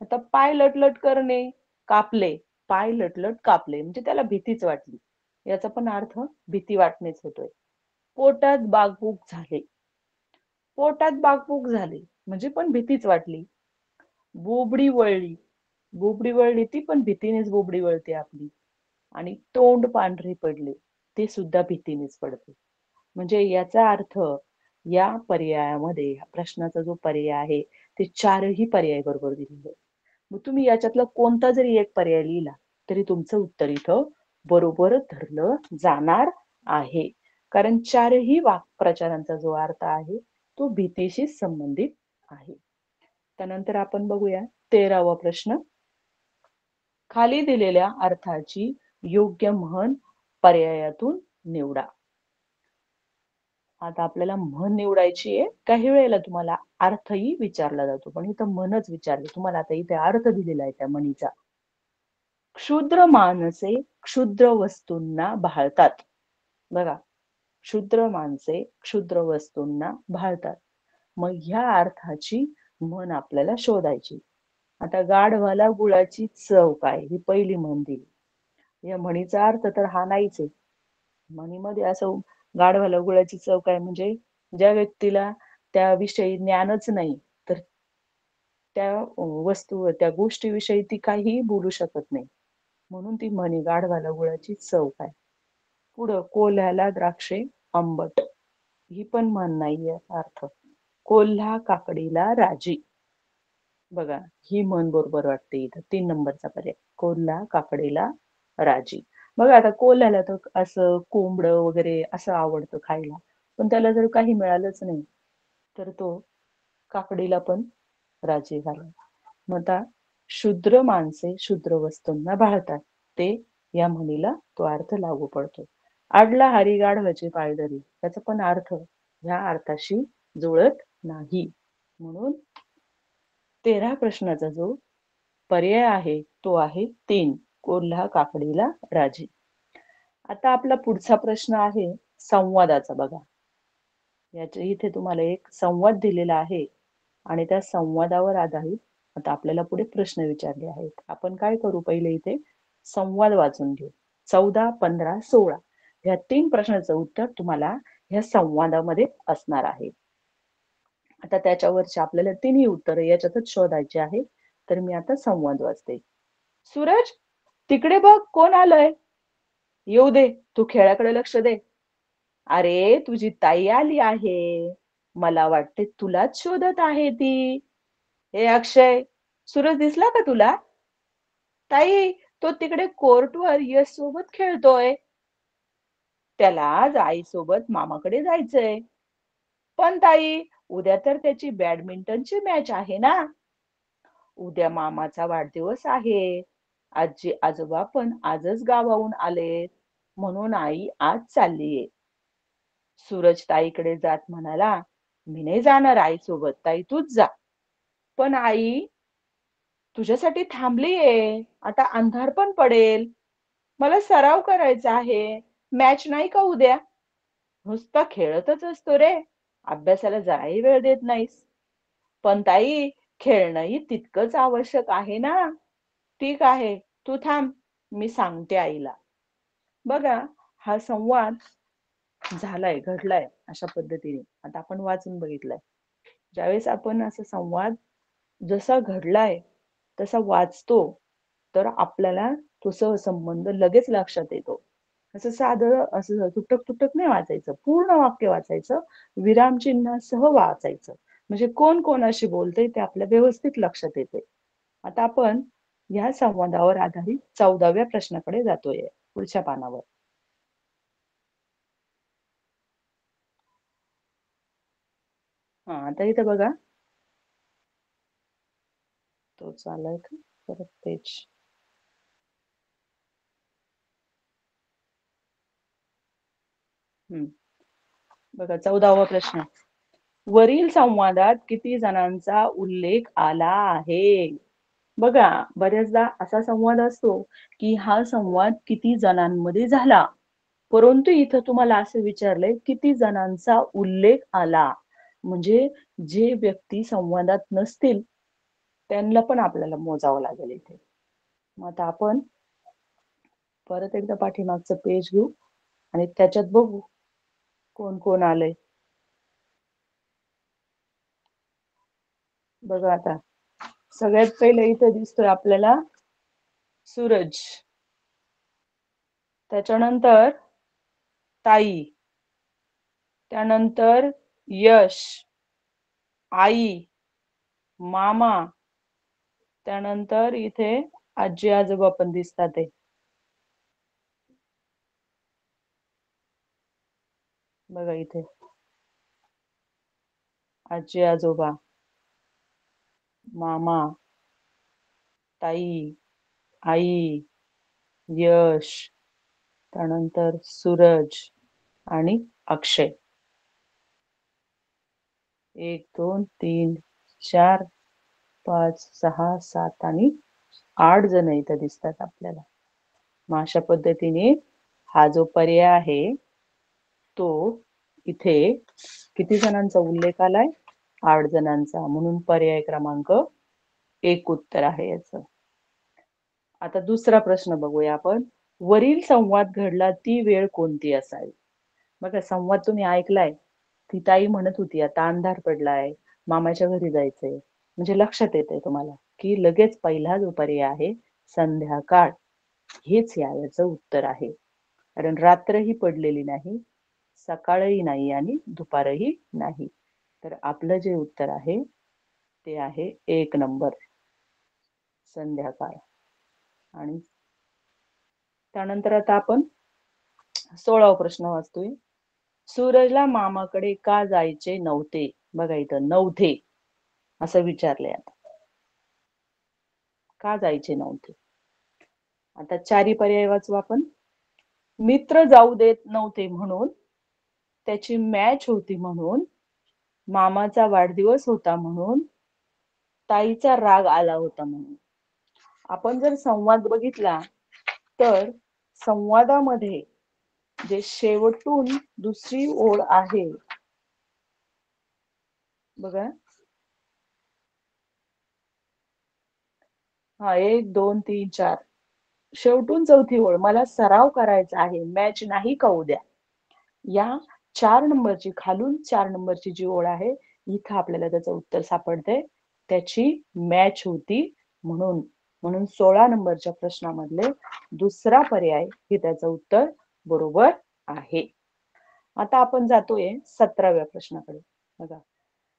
आता पाय लटलट करणे, कापले, पाय लटलट कापले म्हणजे त्याला भीतीच वाटली. याचा पण अर्थ भीती वाटणेच होतोय. पोटात बागबुग झाले, पोटात बागबुग झाले म्हणजे पण भीतीच वाटली. बोबडी वळली, बोबडी वळली ती पण भीतीनेच बोबडी वळते आपली. आणि तोंड पांढरे पडले, ते सुद्धा भीतीनेच पडते. म्हणजे याचा अर्थ या पर्यायामध्ये प्रश्नाचा जो पर्याय आहे ते 4ही पर्याय बरोबर दिलेले. मग तुम्ही याच्यातला कोणता जरी एक पर्याय लिहिला तरी तुमचं उत्तर इथं बरोबर धरलं जाणार आहे. कारण 4ही वाक्प्रचारांचा जो अर्थ आहे तो भीतीशी संबंधित आहे. त्यानंतर आपण बघूया 13वा प्रश्न. खाली दिलेल्या अर्थाची योग्य म्हण पर्यायातून निवडा. आता आपल्याला म्हण निवडायची आहे. काही वेळेला तुम्हाला अर्थही विचारला जातो, पण इथं म्हणच विचारली. तुम्हाला आता इथे अर्थ दिलेला आहे त्या म्हणीचा. क्षुद्र माणसे क्षुद्र वस्तूंना भाळतात. बघा क्षुद्र माणसे क्षुद्र वस्तूंना भाळतात. मग ह्या अर्थाची म्हण आपल्याला शोधायची. आता गाढवाला गुळाची चव काय ही पहिली म्हण दिली. या म्हणीचा अर्थ तर हा नाहीच आहे. म्हणीमध्ये असं गाढवाला गुळाची चव काय म्हणजे ज्या व्यक्तीला त्याविषयी ज्ञानच नाही तर त्या वस्तू त्या गोष्टीविषयी ती काहीही बोलू शकत नाही. म्हणून ती म्हणी गाढवाला गुळाची चव काय. पुढं कोल्ह्याला द्राक्षे आंबट ही पण म्हण नाहीये अर्थ. कोल्हा काकडीला राजी. बघा ही म्हण बरोबर वाटते इथं 3 नंबरचा पर्याय. कोल्हा काकडीला राजी. बघा आता कोल्ह्याला तर असं कोंबडं वगैरे असं आवडतं खायला, पण त्याला जर काही मिळालंच नाही तर तो काकडीला पण राजी झाला. मग आता शूद्र माणसे शूद्र वस्तूंना भाळतात, ते या म्हणीला तो अर्थ लागू पडतो. आडला हरी गाढवाची पायदरी याचा पण अर्थ ह्या अर्थाशी जुळत नाही. म्हणून 13 प्रश्नाचा जो पर्याय आहे तो आहे 3 कोल्हा काकडीला राजी. आता आपला पुढचा प्रश्न आहे संवादाचा बघा. याच्या इथे तुम्हाला एक संवाद दिलेला आहे आणि त्या संवादावर आधारित आता आपल्याला पुढे प्रश्न विचारले आहेत. आपण काय करू, पहिले इथे संवाद वाचून घेऊ. 14, 15, 16 या 3 प्रश्नाचं उत्तर तुम्हाला ह्या संवादामध्ये असणार आहे. आता त्याच्यावरचे आपल्याला तिन्ही उत्तर याच्यातच शोधायचे आहे. तर मी आता संवाद वाचते. सूरज, तिकडे बघ कोण आलंय. येऊ दे, तू खेळाकडे लक्ष दे. अरे, तुझी ताई आली आहे. मला वाटते तुलाच शोधत आहे ती. हे अक्षय, सूरज दिसला का तुला? ताई, तो तिकडे कोर्टवर यश सोबत खेळतोय. त्याला आज आईसोबत मामाकडे जायचंय. पण ताई, उद्या तर त्याची बॅडमिंटनची मॅच आहे ना. उद्या मामाचा वाढदिवस आहे. आजी आजोबा पण आजच गावाहून आलेत. म्हणून आई आज चाललीये. सूरज ताईकडे जात म्हणाला, मी नाही जाणार आईसोबत, ताई तूच जा. पण आई, तुझ्यासाठी थांबलीये. आता अंधार पण पडेल. मला सराव करायचा आहे. मॅच नाही का उद्या? नुसता खेळतच असतो रे. अभ्यासाला जराही वेळ देत नाहीस. पण ताई, खेळणंही तितकंच आवश्यक आहे ना. ठीक आहे, तू थांब. मी सांगते आईला. बघा, हा संवाद झालाय, घडलाय अशा पद्धतीने. आता आपण वाचून बघितलंय. ज्यावेळेस आपण असा संवाद जसा घडलाय तसा वाचतो, तर आपल्याला तो सहसंबंध लगेच लक्षात येतो. असं साधं असं तुटक तुटक नाही वाचायचं, पूर्ण वाक्य वाचायचं, विरामचिन्हासह वाचायचं. म्हणजे कोण कोणाशी बोलतंय ते आपल्या व्यवस्थित लक्षात येते. आता आपण ह्या संवादावर आधारित 14व्या प्रश्नाकडे जातोय, पुढच्या पानावर. आता इथे बघा, तो चालाय का परत पेज. बघा 14वा प्रश्न. वरील संवादात किती जणांचा उल्लेख आला आहे? बघा, बऱ्याचदा असा संवाद असतो की हा संवाद किती जणांमध्ये झाला, परंतु इथं तुम्हाला असं विचारलंय किती जणांचा उल्लेख आला. म्हणजे जे व्यक्ती संवादात नसतील त्यांना पण आपल्याला मोजावं लागेल इथे. मग आता आपण परत एकदा पाठीमागचं पेज घेऊ आणि त्याच्यात बघू कोण कोण आलंय. बघा आता, सगळ्यात पहिले इथं दिसतोय आपल्याला सूरज, त्याच्यानंतर ताई, त्यानंतर यश, आई, मामा, त्यानंतर इथे आजी आजोबा पण दिसतात आहे. बघा इथे आजी आजोबा, मामा, ताई, आई, यश, त्यानंतर सूरज आणि अक्षय. 1, 2, 3, 4, 5, 6, 7 आणि 8 जण इथं दिसतात आपल्याला. मग अशा पद्धतीने हा जो पर्याय आहे तो इथे किती जणांचा उल्लेख आलाय? 8 जणांचा. म्हणून पर्याय क्रमांक 1 उत्तर आहे याचं. आता दुसरा प्रश्न बघूया आपण. वरील संवाद घडला ती वेळ कोणती असावी? बघा, संवाद तुम्ही ऐकलाय. ती ताई म्हणत होती आता अंधार पडलाय, मामाच्या घरी जायचंय. म्हणजे लक्षात येतंय तुम्हाला की लगेच पहिला जो पर्याय आहे संध्याकाळ, हेच याचं उत्तर आहे. कारण रात्रही पडलेली नाही, सकाळही नाही आणि दुपारही नाही. तर आपलं जे उत्तर आहे ते आहे 1 नंबर, संध्याकाळ. आणि त्यानंतर आता आपण 16वा प्रश्न वाचतोय. सूरजला मामाकडे का जायचे नव्हते? बघा इथं नव्हते असं विचारलंय. आता का जायचे नव्हते? आता 4ही पर्याय वाचू आपण. मित्र जाऊ देत नव्हते म्हणून, त्याची मॅच होती म्हणून, मामाचा वाढदिवस होता म्हणून, ताईचा राग आला होता म्हणून. आपण जर संवाद बघितला तर संवादामध्ये जे शेवटून दुसरी ओळ आहे बघा, हा 1 2 3 4 शेवटून चौथी ओळ मला सराव करायचा आहे, मॅच नाही का उद्या. या 4 नंबरची खालून 4 नंबरची जी ओळ आहे इथं आपल्याला त्याचं उत्तर सापडते, त्याची मॅच होती म्हणून. म्हणून 16 नंबरच्या प्रश्नामधले दुसरा पर्याय हे त्याचं उत्तर बरोबर आहे. आता आपण जातोय 17व्या प्रश्नाकडे. बघा,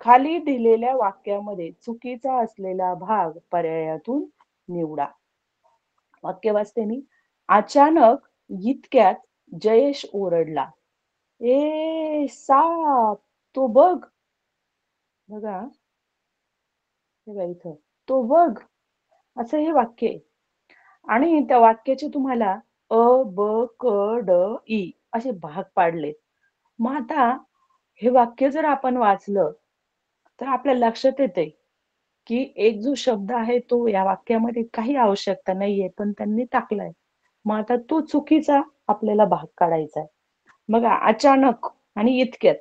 खाली दिलेल्या वाक्यामध्ये चुकीचा असलेला भाग पर्यायातून निवडा. वाक्य वाचते मी. अचानक इतक्यात जयेश ओरडला, ए साप तो बघ. बघा, हे बघा इथं, तो बघ असं हे वाक्य आहे. आणि त्या वाक्याचे तुम्हाला अ ब क ड ई असे भाग पाडले. मग आता हे वाक्य जर आपण वाचलं तर आपल्या लक्षात येते की एक जो शब्द आहे तो या वाक्यामध्ये काही आवश्यकता नाहीये पण त्यांनी टाकलाय. मग आता तो चुकीचा आपल्याला भाग काढायचा आहे. बघा, अचानक आणि इतक्यात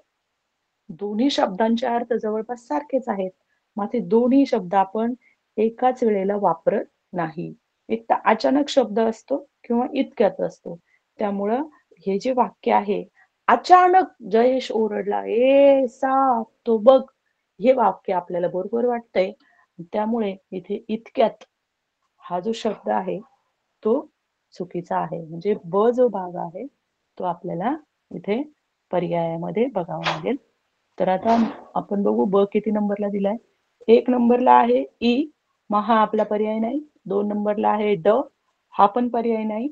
दोन्ही शब्दांचे अर्थ जवळपास सारखेच आहेत. मग ते दोन्ही शब्द आपण एकाच वेळेला वापरत नाही. एक तर अचानक शब्द असतो किंवा इतक्यात असतो. त्यामुळं हे जे वाक्य आहे, अचानक जयेश ओरडला, ए साप तो बघ, हे वाक्य आपल्याला बरोबर वाटतंय. त्यामुळे इथे इतक्यात हा जो शब्द आहे तो चुकीचा आहे. म्हणजे ब जो भाग आहे तो आपल्याला इथे पर्यायामध्ये बघावा लागेल. तर आता आपण बघू ब किती नंबरला दिलाय. 1 नंबरला आहे ई, मग हा आपला पर्याय नाही. 2 नंबरला आहे ड, हा पण पर्याय नाही.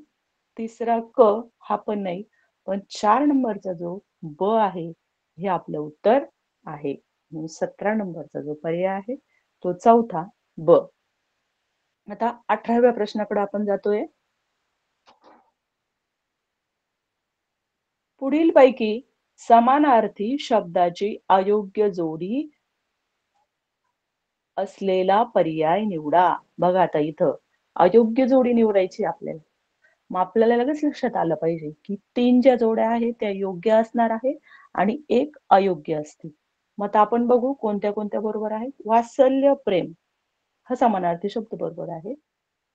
तिसरा क, हा पण नाही. पण 4 नंबरचा जो ब आहे हे आपलं उत्तर आहे. 17 नंबरचा जो पर्याय आहे तो चौथा ब. आता 18व्या प्रश्नाकडे आपण जातोय. पुढीलपैकी समानार्थी शब्दाची अयोग्य जोडी असलेला पर्याय निवडा. बघा आता इथं अयोग्य जोडी निवडायची आपल्याला. मग आपल्याला लगेच लक्षात आलं पाहिजे की 3 ज्या जोड्या आहेत त्या योग्य असणार आहे आणि एक अयोग्य असते. मग आता आपण बघू कोणत्या कोणत्या बरोबर आहेत. वात्सल्य प्रेम हा समानार्थी शब्द बरोबर आहे.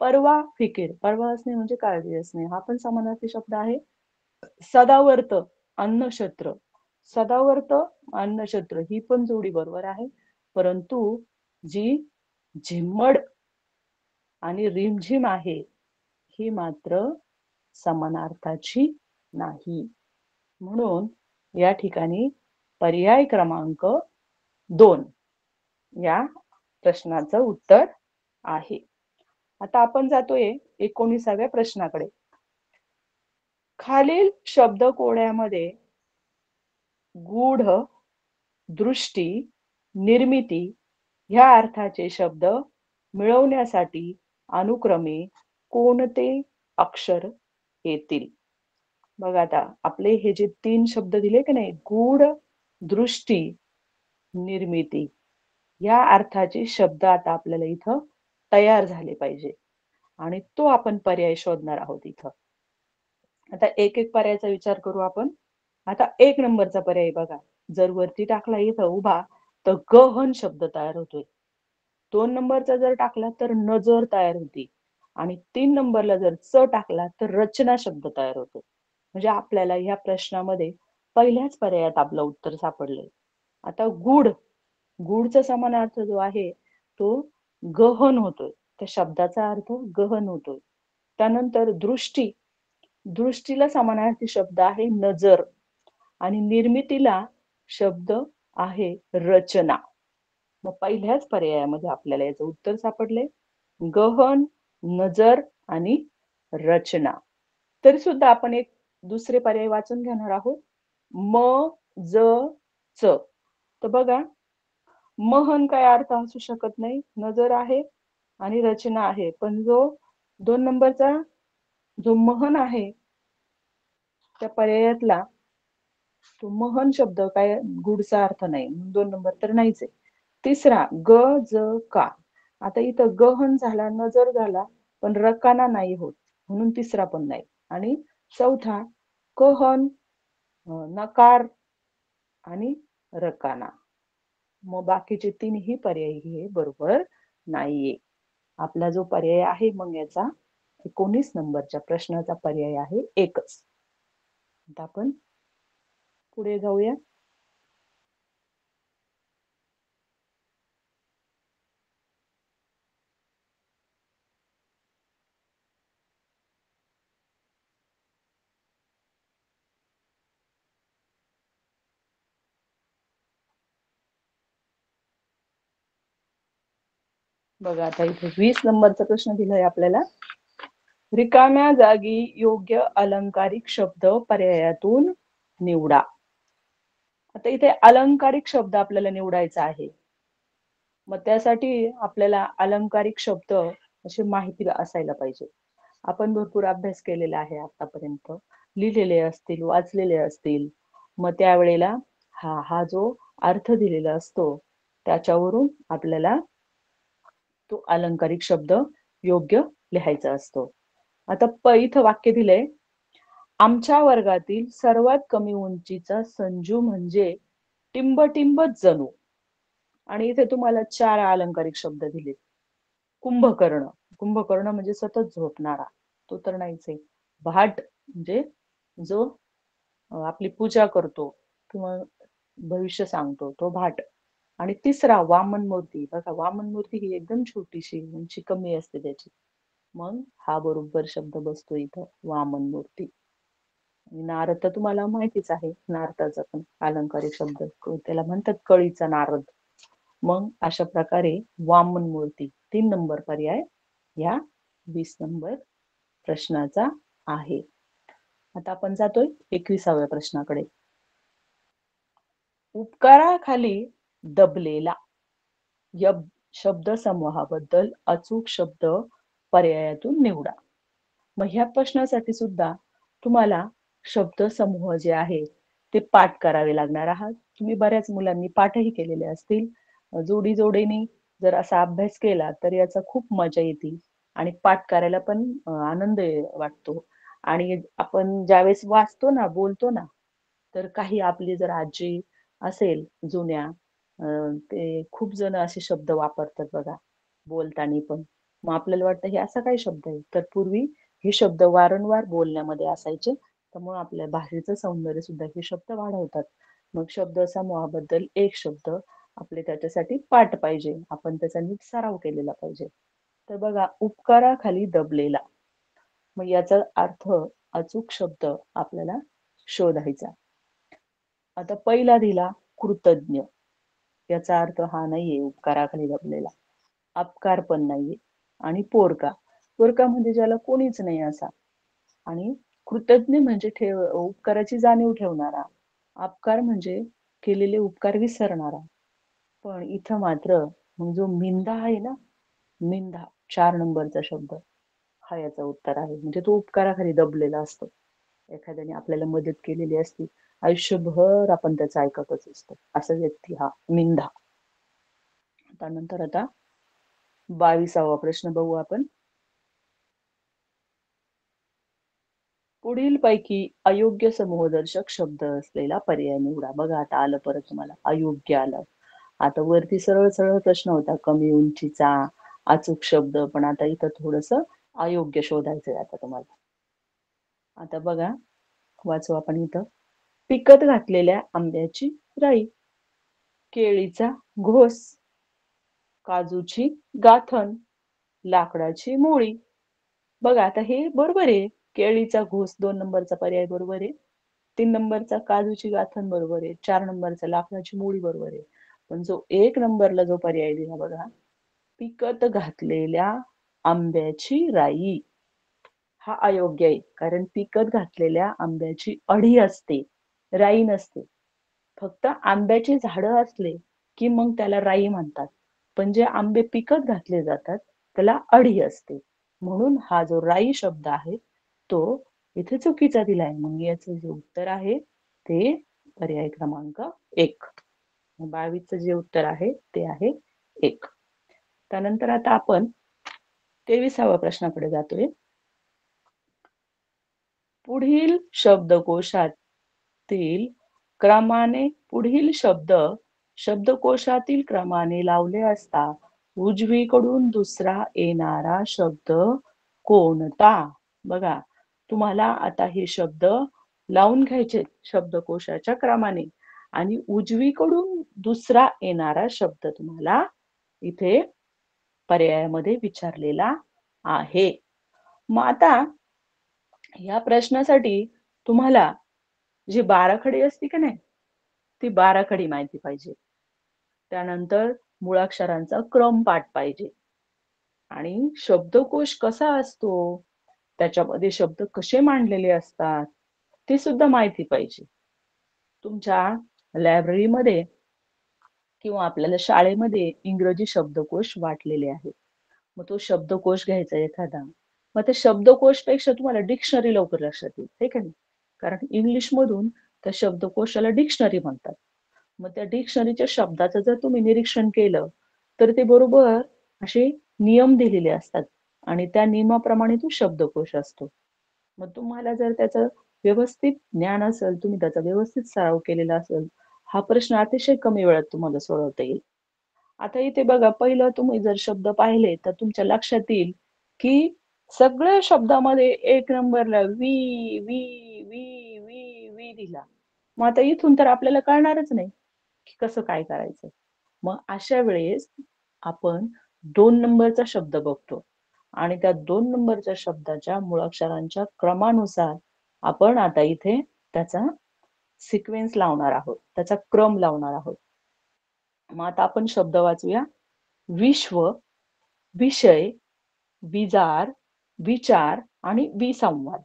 परवा फिकीर, परवा असणे म्हणजे काळजी असणे, हा पण समानार्थी शब्द आहे. सदावर्त अन्नछत्र, सदावर्त अन्नछत्र ही पण जोडी बरोबर आहे. परंतु जी झिम्मड आणि रिमझिम आहे ही मात्र समानार्थाची नाही. म्हणून या ठिकाणी पर्याय क्रमांक 2 या प्रश्नाचं उत्तर आहे. आता आपण जातोय 19व्या प्रश्नाकडे. खालील शब्दकोड्यामध्ये गूढ, दृष्टी, निर्मिती ह्या अर्थाचे शब्द मिळवण्यासाठी अनुक्रमे कोणते अक्षर येतील? बघा आता आपले हे जे 3 शब्द दिले की नाही, गूढ, दृष्टी, निर्मिती या अर्थाचे शब्द आता आपल्याला इथं तयार झाले पाहिजे आणि तो आपण पर्याय शोधणार आहोत इथं. आता एक एक पर्यायाचा विचार करू आपण. आता 1 नंबरचा पर्याय बघा, जर वरती टाकला इथं उभा तर गहन शब्द तयार होतोय. 2 नंबरचा जर टाकला तर नजर तयार होती आणि 3 नंबरला जर च टाकला तर रचना शब्द तयार होतो. म्हणजे आपल्याला ह्या प्रश्नामध्ये पहिल्याच पर्यायात आपलं उत्तर सापडलंय. आता गूढ, गूढचा समानार्थ जो आहे तो गहन होतोय. त्या शब्दाचा अर्थ गहन होतोय. त्यानंतर दृष्टी, दृष्टीला समानार्थी शब्द आहे नजर आणि निर्मितीला शब्द आहे रचना. मग पहिल्याच पर्यायामध्ये आपल्याला याचं उत्तर सापडले गहन, नजर आणि रचना. तरी सुद्धा आपण एक दुसरे पर्याय वाचून घेणार आहोत. म, ज, च. तर बघा, महन काय अर्थ असू शकत नाही. नजर आहे आणि रचना आहे. पण जो 2 नंबरचा जो महन आहे त्या पर्यायातला तो महन शब्द काय गुडचा अर्थ नाही. 2 नंबर तर नाहीच आहे. तिसरा ग, ज, का. आता इथं गहन झाला, नजर झाला, पण रकाना नाही होत. म्हणून तिसरा पण नाही. आणि चौथा कहन, नकार आणि रकाना. मग बाकीचे तीनही पर्याय हे बरोबर नाहीये. आपला जो पर्याय आहे मग याचा 19 नंबरच्या प्रश्नाचा पर्याय आहे एकच. आता आपण पुढे जाऊया. बघा आता इथे 20 नंबरचा प्रश्न दिलाय आपल्याला. रिकाम्या जागी योग्य अलंकारिक शब्द पर्यायातून निवडा. आता इथे अलंकारिक शब्द आपल्याला निवडायचा आहे. मग त्यासाठी आपल्याला अलंकारिक शब्द अशी माहिती असायला पाहिजे. आपण भरपूर अभ्यास केलेला आहे आतापर्यंत, लिहिलेले असतील, वाचलेले असतील. मग त्यावेळेला हा जो अर्थ दिलेला असतो त्याच्यावरून आपल्याला तो अलंकारिक शब्द योग्य लिहायचा असतो. आता इथं वाक्य दिलंय, आमच्या वर्गातील सर्वात कमी उंचीचा संजू म्हणजे टिंबटिंबच जणू. आणि इथे तुम्हाला 4 अलंकारिक शब्द दिले. कुंभकर्ण, कुंभकर्ण म्हणजे सतत झोपणारा, तो तर नाहीच आहे. भाट म्हणजे जो आपली पूजा करतो किंवा भविष्य सांगतो तो भाट. आणि तिसरा वामन मूर्ती. बघा वामन मूर्ती ही एकदम छोटीशी, उंची कमी असते त्याची. मग हा बरोबर शब्द बसतो इथं, वामन मूर्ती. नारद तर तुम्हाला माहितीच आहे, नारदाचा पण अलंकारिक शब्द त्याला म्हणतात कळीचा नारद. मग अशा प्रकारे वामन मूर्ती 3 नंबर पर्याय या 20 नंबर प्रश्नाचा आहे. आता आपण जातोय 21व्या प्रश्नाकडे. उपकाराखाली दबलेला या शब्द समूहाबद्दल अचूक शब्द पर्यायातून निवडा. मग ह्या प्रश्नासाठी सुद्धा तुम्हाला शब्द समूह जे आहे ते पाठ करावे लागणार आहात. तुम्ही बऱ्याच मुलांनी पाठही केलेले असतील. जोडी जोडीने जर असा अभ्यास केला तर याचा खूप मजा येते आणि पाठ करायला पण आनंद वाटतो. आणि आपण ज्यावेळेस वाचतो ना, बोलतो ना, तर काही आपली जर आजी असेल जुन्या, ते खूप जण असे शब्द वापरतात बघा बोलताना पण. मग आपल्याला वाटतं हे असा काय शब्द आहे, तर पूर्वी हे शब्द वारंवार बोलण्यामध्ये असायचे. त्यामुळे आपल्या भाषेचं सौंदर्य सुद्धा हे शब्द वाढवतात. मग शब्द समूहाबद्दल एक शब्द आपले त्याच्यासाठी पाठ पाहिजे, आपण त्याचा नीट सराव केलेला पाहिजे. तर बघा, उपकाराखाली दबलेला, मग याचा अर्थ अचूक शब्द आपल्याला शोधायचा. आता पहिला दिला कृतज्ञ, याचा अर्थ हा नाहीये उपकाराखाली दबलेला. अपकार पण नाहीये. आणि पोरका, पोरका म्हणजे ज्याला कोणीच नाही असा. आणि कृतज्ञ म्हणजे उपकाराची जाणीव ठेवणारा. अपकार म्हणजे केलेले उपकार विसरणारा. पण इथं मात्र मग जो मिंदा आहे ना, मिंदा 4 नंबरचा शब्द, हा याचं उत्तर आहे. म्हणजे तो उपकाराखाली दबलेला असतो. एखाद्याने आपल्याला मदत केलेली असती, आयुष्यभर आपण त्याचं ऐकतच असतो, असा व्यक्ती हा मिंदा. त्यानंतर आता 22वा प्रश्न बघू आपण. पुढील पैकी अयोग्य समूहदर्शक शब्द असलेला पर्याय निवडा. बघा आता आलं परत तुम्हाला अयोग्य आलं. आता वरती सरळ सरळ प्रश्न होता कमी उंचीचा, अचूक शब्द, पण आता इथं थोडस अयोग्य शोधायचंय आता तुम्हाला. आता बघा, वाचू आपण इथं. पिकत घातलेल्या आंब्याची राई, केळीचा घोस, काजूची गाथण, लाकडाची मुळी. बघा आता हे बरोबर आहे. केळीचा घोस 2 नंबरचा पर्याय बरोबर आहे. 3 नंबरचा काजूची गाथण बरोबर आहे. 4 नंबरचा लाकडाची मुळी बरोबर आहे. पण जो 1 नंबरला जो पर्याय दिला बघा, पिकत घातलेल्या आंब्याची राई, हा अयोग्य आहे. कारण पिकत घातलेल्या आंब्याची अढी असते, राई नसते. फक्त आंब्याची झाडं असले की मग त्याला राई म्हणतात. पण जे आंबे पिकत घातले जातात त्याला अढी असते. म्हणून हा जो राई शब्द आहे तो इथे चुकीचा दिलाय. मग याचं जे उत्तर आहे ते पर्याय क्रमांक 1. 22चं जे उत्तर आहे ते आहे 1. त्यानंतर आता आपण 23व्या प्रश्नाकडे जातोय. पुढील शब्दकोशातील क्रमाने पुढील शब्दकोशातील क्रमाने लावले असता उजवीकडून दुसरा येणारा शब्द कोणता? बघा, तुम्हाला आता हे शब्द लावून घ्यायचे शब्दकोशाच्या क्रमाने आणि उजवीकडून दुसरा येणारा शब्द तुम्हाला इथे पर्यायामध्ये विचारलेला आहे. मग आता या प्रश्नासाठी तुम्हाला जी बाराखडी असते की नाही, ती बाराखडी माहिती पाहिजे. त्यानंतर मुळाक्षरांचा क्रम पाठ पाहिजे आणि शब्दकोश कसा असतो, त्याच्यामध्ये शब्द कसे मांडलेले असतात ते सुद्धा माहिती पाहिजे. तुमच्या लायब्ररीमध्ये किंवा आपल्याला शाळेमध्ये इंग्रजी शब्दकोश वाटलेले आहेत. मग तो शब्दकोश घ्यायचा एखादा. मग त्या शब्दकोशपेक्षा तुम्हाला डिक्शनरी लवकर लक्षात येईल, हे का नाही? कारण इंग्लिश मधून त्या शब्दकोशाला डिक्शनरी म्हणतात. मग त्या डिक्शनरीच्या शब्दाचं जर तुम्ही निरीक्षण केलं तर ते बरोबर असे नियम दिलेले असतात आणि त्या नियमाप्रमाणे तो शब्दकोश असतो. मग तुम्हाला जर त्याचं व्यवस्थित ज्ञान असेल, तुम्ही त्याचा व्यवस्थित सराव केलेला असेल, हा प्रश्न अतिशय कमी वेळात तुम्हाला सोडवता येईल. आता इथे बघा, पहिलं तुम्ही जर शब्द पाहिले तर तुमच्या लक्षात येईल की सगळ्या शब्दामध्ये एक नंबरला V V V V V दिला. मग आता इथून तर आपल्याला कळणारच नाही की कसं काय करायचं. मग अशा वेळेस आपण 2 नंबरचा शब्द बघतो आणि त्या 2 नंबरच्या शब्दाच्या मुळाक्षरांच्या क्रमानुसार आपण आता इथे त्याचा सिक्वेन्स लावणार आहोत, त्याचा क्रम लावणार आहोत. मग आता आपण शब्द वाचूया. विश्व, विषय, विजार, विचार आणि विसंवाद.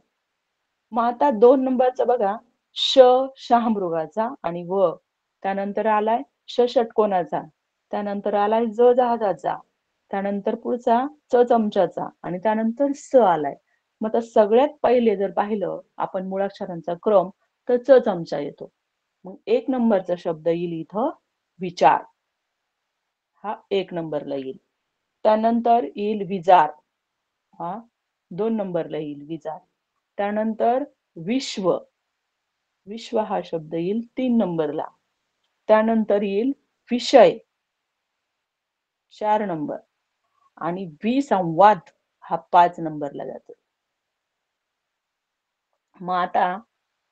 मग आता 2 नंबरचा बघा, शहामृगाचा आणि त्यानंतर आलाय षटकोनाचा, त्यानंतर आलाय जहाजाचा, त्यानंतर पुढचा चमच्याचा आणि त्यानंतर आलाय. मग आता सगळ्यात पहिले जर पाहिलं आपण मुळाक्षरांचा क्रम तर चमचा येतो. मग 1 नंबरचा शब्द येईल इथं विचार, हा 1 नंबरला येईल. त्यानंतर येईल विजार, हा 2 नंबरला येईल विजार. त्यानंतर विश्व, विश्व हा शब्द येईल 3 नंबरला. त्यानंतर येईल विषय 4 नंबर आणि विसंवाद हा 5 नंबरला जातो. मग आता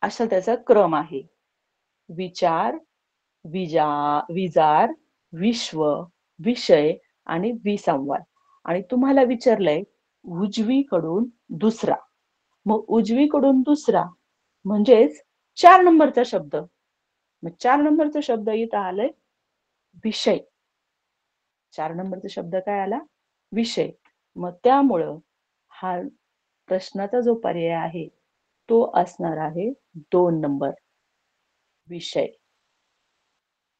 असा त्याचा क्रम आहे. विचार, विजार, विश्व, विषय आणि विसंवाद. आणि तुम्हाला विचारलंय उजवीकडून दुसरा. मग उजवीकडून दुसरा म्हणजेच 4 नंबरचा शब्द. मग 4 नंबरचा शब्द इथं आलाय विषय. 4 नंबरचा शब्द काय आला? विषय. मग त्यामुळं हा प्रश्नाचा जो पर्याय आहे तो असणार आहे 2 नंबर विषय.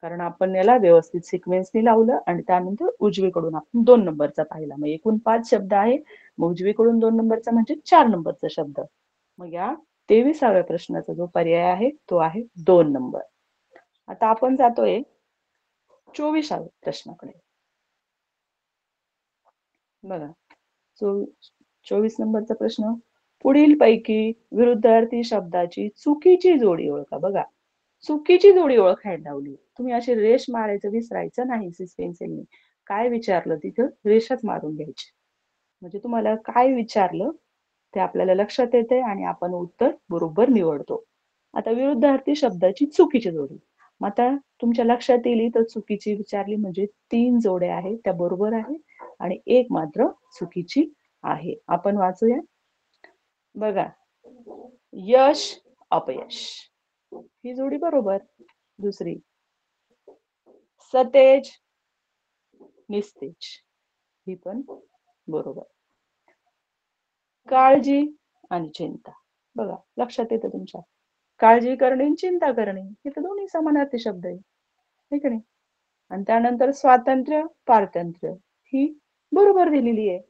कारण आपण याला व्यवस्थित सिक्वेन्सनी लावलं आणि त्यानंतर उजवीकडून आपण 2 नंबरचा पाहिला. मग एकूण 5 शब्द आहे. मग उजवीकडून 2 नंबरचा म्हणजे 4 नंबरचा शब्द. मग या 23व्या प्रश्नाचा जो पर्याय आहे तो आहे 2 नंबर. आता आपण जातोय 24व्या प्रश्नाकडे. बघा, 24 नंबरचा प्रश्न, पुढील पैकी विरुद्धार्थी शब्दाची चुकीची जोडी ओळखा. बघा, चुकीची जोडी ओळखायला लावली. तुम्ही अशी रेष मारायचं विसरायचं नाही. पेन्सिलने काय विचारलं तिथं रेषाच मारून घ्यायची, म्हणजे तुम्हाला काय विचारलं ते आपल्याला लक्षात येते आणि आपण उत्तर बरोबर निवडतो. आता विरुद्धार्थी शब्दाची चुकीची जोडी. मग आता तुमच्या लक्षात येईल तर चुकीची विचारली म्हणजे 3 जोड्या आहेत त्या बरोबर आहे आणि एक मात्र चुकीची आहे. आपण वाचूया. बघा, यश, अपयश ही जोडी बरोबर. दुसरी, सतेज, निस्तेज ही पण बरोबर. काळजी आणि चिंता. बघा, लक्षात येतं तुमच्या. काळजी करणे, चिंता करणे हे तर दोन्ही समानार्थी शब्द आहे, हे की नाही? आणि त्यानंतर स्वातंत्र्य, पारतंत्र्य ही बरोबर दिलेली आहे.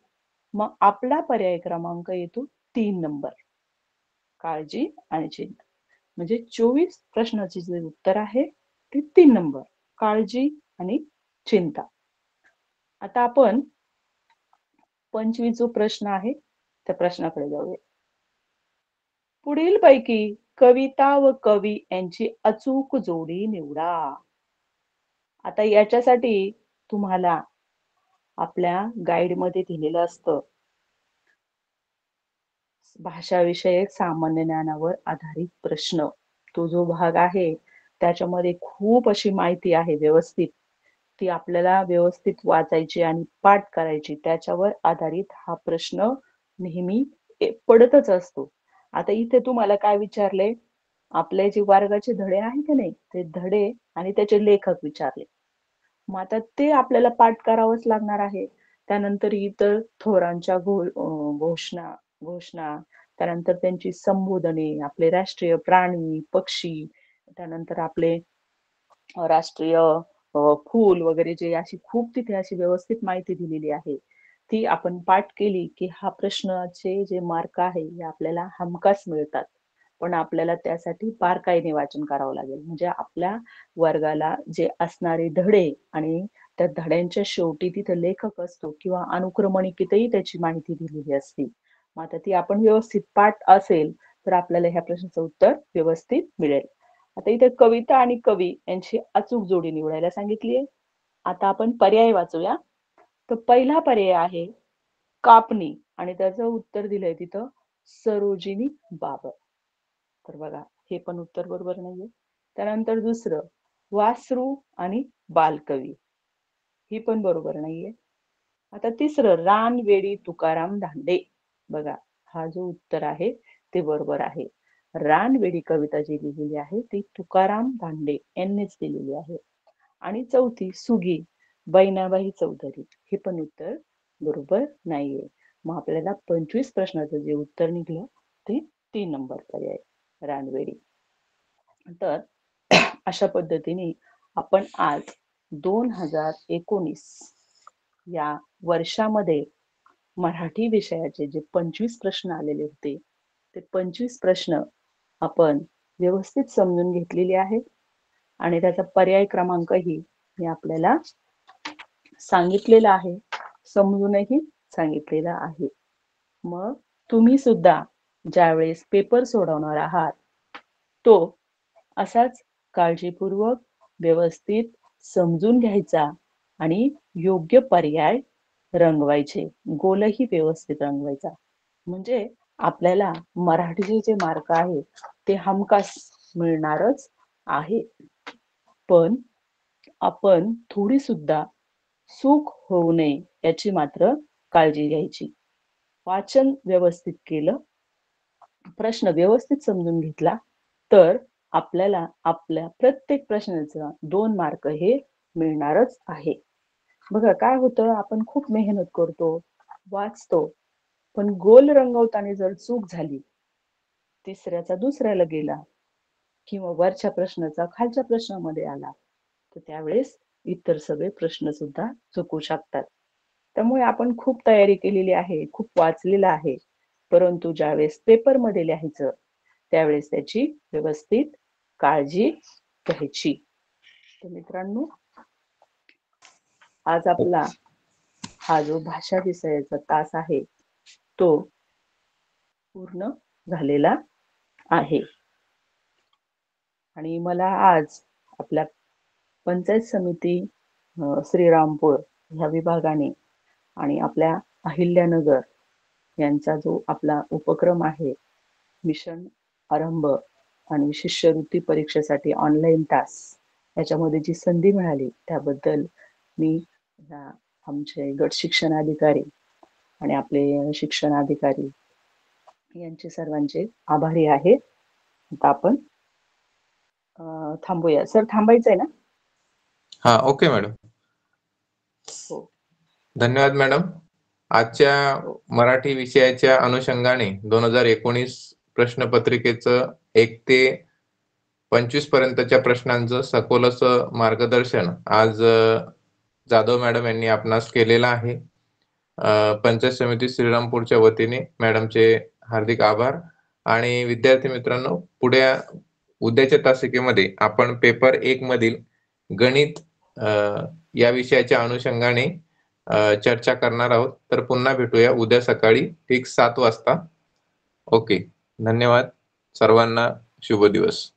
मग आपला पर्याय क्रमांक येतो 3 नंबर, काळजी आणि चिंता. म्हणजे 24 प्रश्नाचे जे उत्तर आहे ते 3 नंबर, काळजी आणि चिंता. आता आपण 25 जो प्रश्न आहे त्या प्रश्नाकडे जाऊया. पुढीलपैकी कविता व कवी यांची अचूक जोडी निवडा. आता याच्यासाठी तुम्हाला आपल्या गाईडमध्ये दिलेलं असतं भाषाविषयक सामान्य ज्ञानावर आधारित प्रश्न. तो जो भाग आहे त्याच्यामध्ये खूप अशी माहिती आहे व्यवस्थित, ती आपल्याला व्यवस्थित वाचायची आणि पाठ करायची. त्याच्यावर आधारित हा प्रश्न नेहमी पडतच असतो. आता इथे तुम्हाला काय विचारले, आपले जे वर्गाचे धडे आहे की नाही ते धडे आणि त्याचे लेखक विचारले. मग आता ते आपल्याला पाठ करावंच लागणार आहे. त्यानंतर इतर थोरांच्या घोषणा, त्यानंतर त्यांची संबोधने, आपले राष्ट्रीय प्राणी, पक्षी, त्यानंतर आपले राष्ट्रीय फूल वगैरे जे अशी खूप तिथे अशी व्यवस्थित माहिती दिलेली आहे. ती आपण पाठ केली की हा प्रश्नाचे जे मार्क आहे हे आपल्याला हमखास मिळतात. पण आपल्याला त्यासाठी बारकाईने वाचन करावं लागेल. म्हणजे आपल्या वर्गाला जे असणारे धडे आणि त्या धड्यांच्या शेवटी तिथे लेखक असतो किंवा अनुक्रमणिकेतही त्याची माहिती दिलेली असते. मग आता ती आपण व्यवस्थित पाठ असेल तर आपल्याला ह्या प्रश्नाचं उत्तर व्यवस्थित मिळेल. आता इथे कविता आणि कवी यांची अचूक जोडी निवडायला सांगितलीये. आता आपण पर्याय वाचूया. तर पहिला पर्याय आहे कापणी आणि त्याचं उत्तर दिलंय तिथं सरोजिनी बाबर. तर बघा हे पण उत्तर बरोबर नाहीये. त्यानंतर दुसरं वासरू आणि बालकवी, ही पण बरोबर नाहीये. आता तिसरं रानवेडी तुकाराम धांडे. बघा हा जो उत्तर आहे ते बरोबर आहे. रानवेडी कविता जी लिहिलेली आहे ती तुकाराम धांडे यांनीच दिलेली आहे. आणि चौथी सुगी बैनाबाई चौधरी, हे पण उत्तर बरोबर नाहीये. मग आपल्याला 25 प्रश्नाचं जे उत्तर निघलं ते 3 नंबर पर्याय रानवेडी. तर अशा पद्धतीने आपण आज 2019 या वर्षामध्ये मराठी विषयाचे जे 25 प्रश्न आलेले होते ते 25 प्रश्न आपण व्यवस्थित समजून घेतलेले आहेत आणि त्याचा पर्याय क्रमांकही मी आपल्याला सांगितलेला आहे, समजूनही सांगितलेला आहे. मग तुम्ही सुद्धा ज्यावेळेस पेपर सोडवणार आहात तो असाच काळजीपूर्वक व्यवस्थित समजून घ्यायचा आणि योग्य पर्याय रंगवायचे, गोलही व्यवस्थित रंगवायचा. म्हणजे आपल्याला मराठीचे जे मार्क आहे ते हमखास मिळणारच आहे. पण आपण थोडी सुद्धा चूक होऊ नये याची मात्र काळजी घ्यायची. वाचन व्यवस्थित केलं, प्रश्न व्यवस्थित समजून घेतला तर आपल्याला आपल्या प्रत्येक प्रश्नाचा 2 मार्क हे मिळणारच आहे. बघा काय होतं, आपण खूप मेहनत करतो, वाचतो, पण गोल रंगवताना जर चूक झाली, तिसऱ्याचा दुसऱ्याला गेला किंवा वरच्या प्रश्नाचा खालच्या प्रश्नामध्ये आला तर त्यावेळेस इतर सगळे प्रश्न सुद्धा चुकू शकतात. त्यामुळे आपण खूप तयारी केलेली आहे, खूप वाचलेलं आहे, परंतु ज्यावेळेस पेपरमध्ये लिहायचं त्यावेळेस त्याची व्यवस्थित काळजी घ्यायची. तर मित्रांनो, आज आपला हा जो भाषा विषयाचा तास आहे तो पूर्ण झालेला आहे. आणि मला आज आपल्या पंचायत समिती श्रीरामपूर ह्या विभागाने आणि आपल्या अहिल्यानगर यांचा जो आपला उपक्रम आहे मिशन आरंभ आणि शिष्यवृत्ती परीक्षेसाठी ऑनलाईन तास, याच्यामध्ये जी संधी मिळाली त्याबद्दल मी आमचे गट शिक्षणाधिकारी आणि आपले शिक्षणाधिकारी यांचे सर्वांचे आभारी आहे. आता आपण थांबूया. सर थांबायचंय ना? हा, ओके मॅडम. हो. धन्यवाद मॅडम. आजच्या मराठी विषयाच्या अनुषंगाने 2019 प्रश्नपत्रिकेचं 1 ते 25 पर्यंतच्या प्रश्नांचं सखोल असं मार्गदर्शन आज जाधव मॅडम यांनी आपणास केलेलं आहे. पंचायत समिती श्रीरामपूरच्या वतीने मॅडमचे हार्दिक आभार. आणि विद्यार्थी मित्रांनो, उद्याच्या तासिकेमध्ये आपण पेपर 1 मधील गणित या विषयाच्या अनुषंगाने चर्चा करणार आहोत. तर पुन्हा भेटूया उद्या सकाळी ठीक 7 वाजता. ओके, धन्यवाद. सर्वांना शुभ दिवस.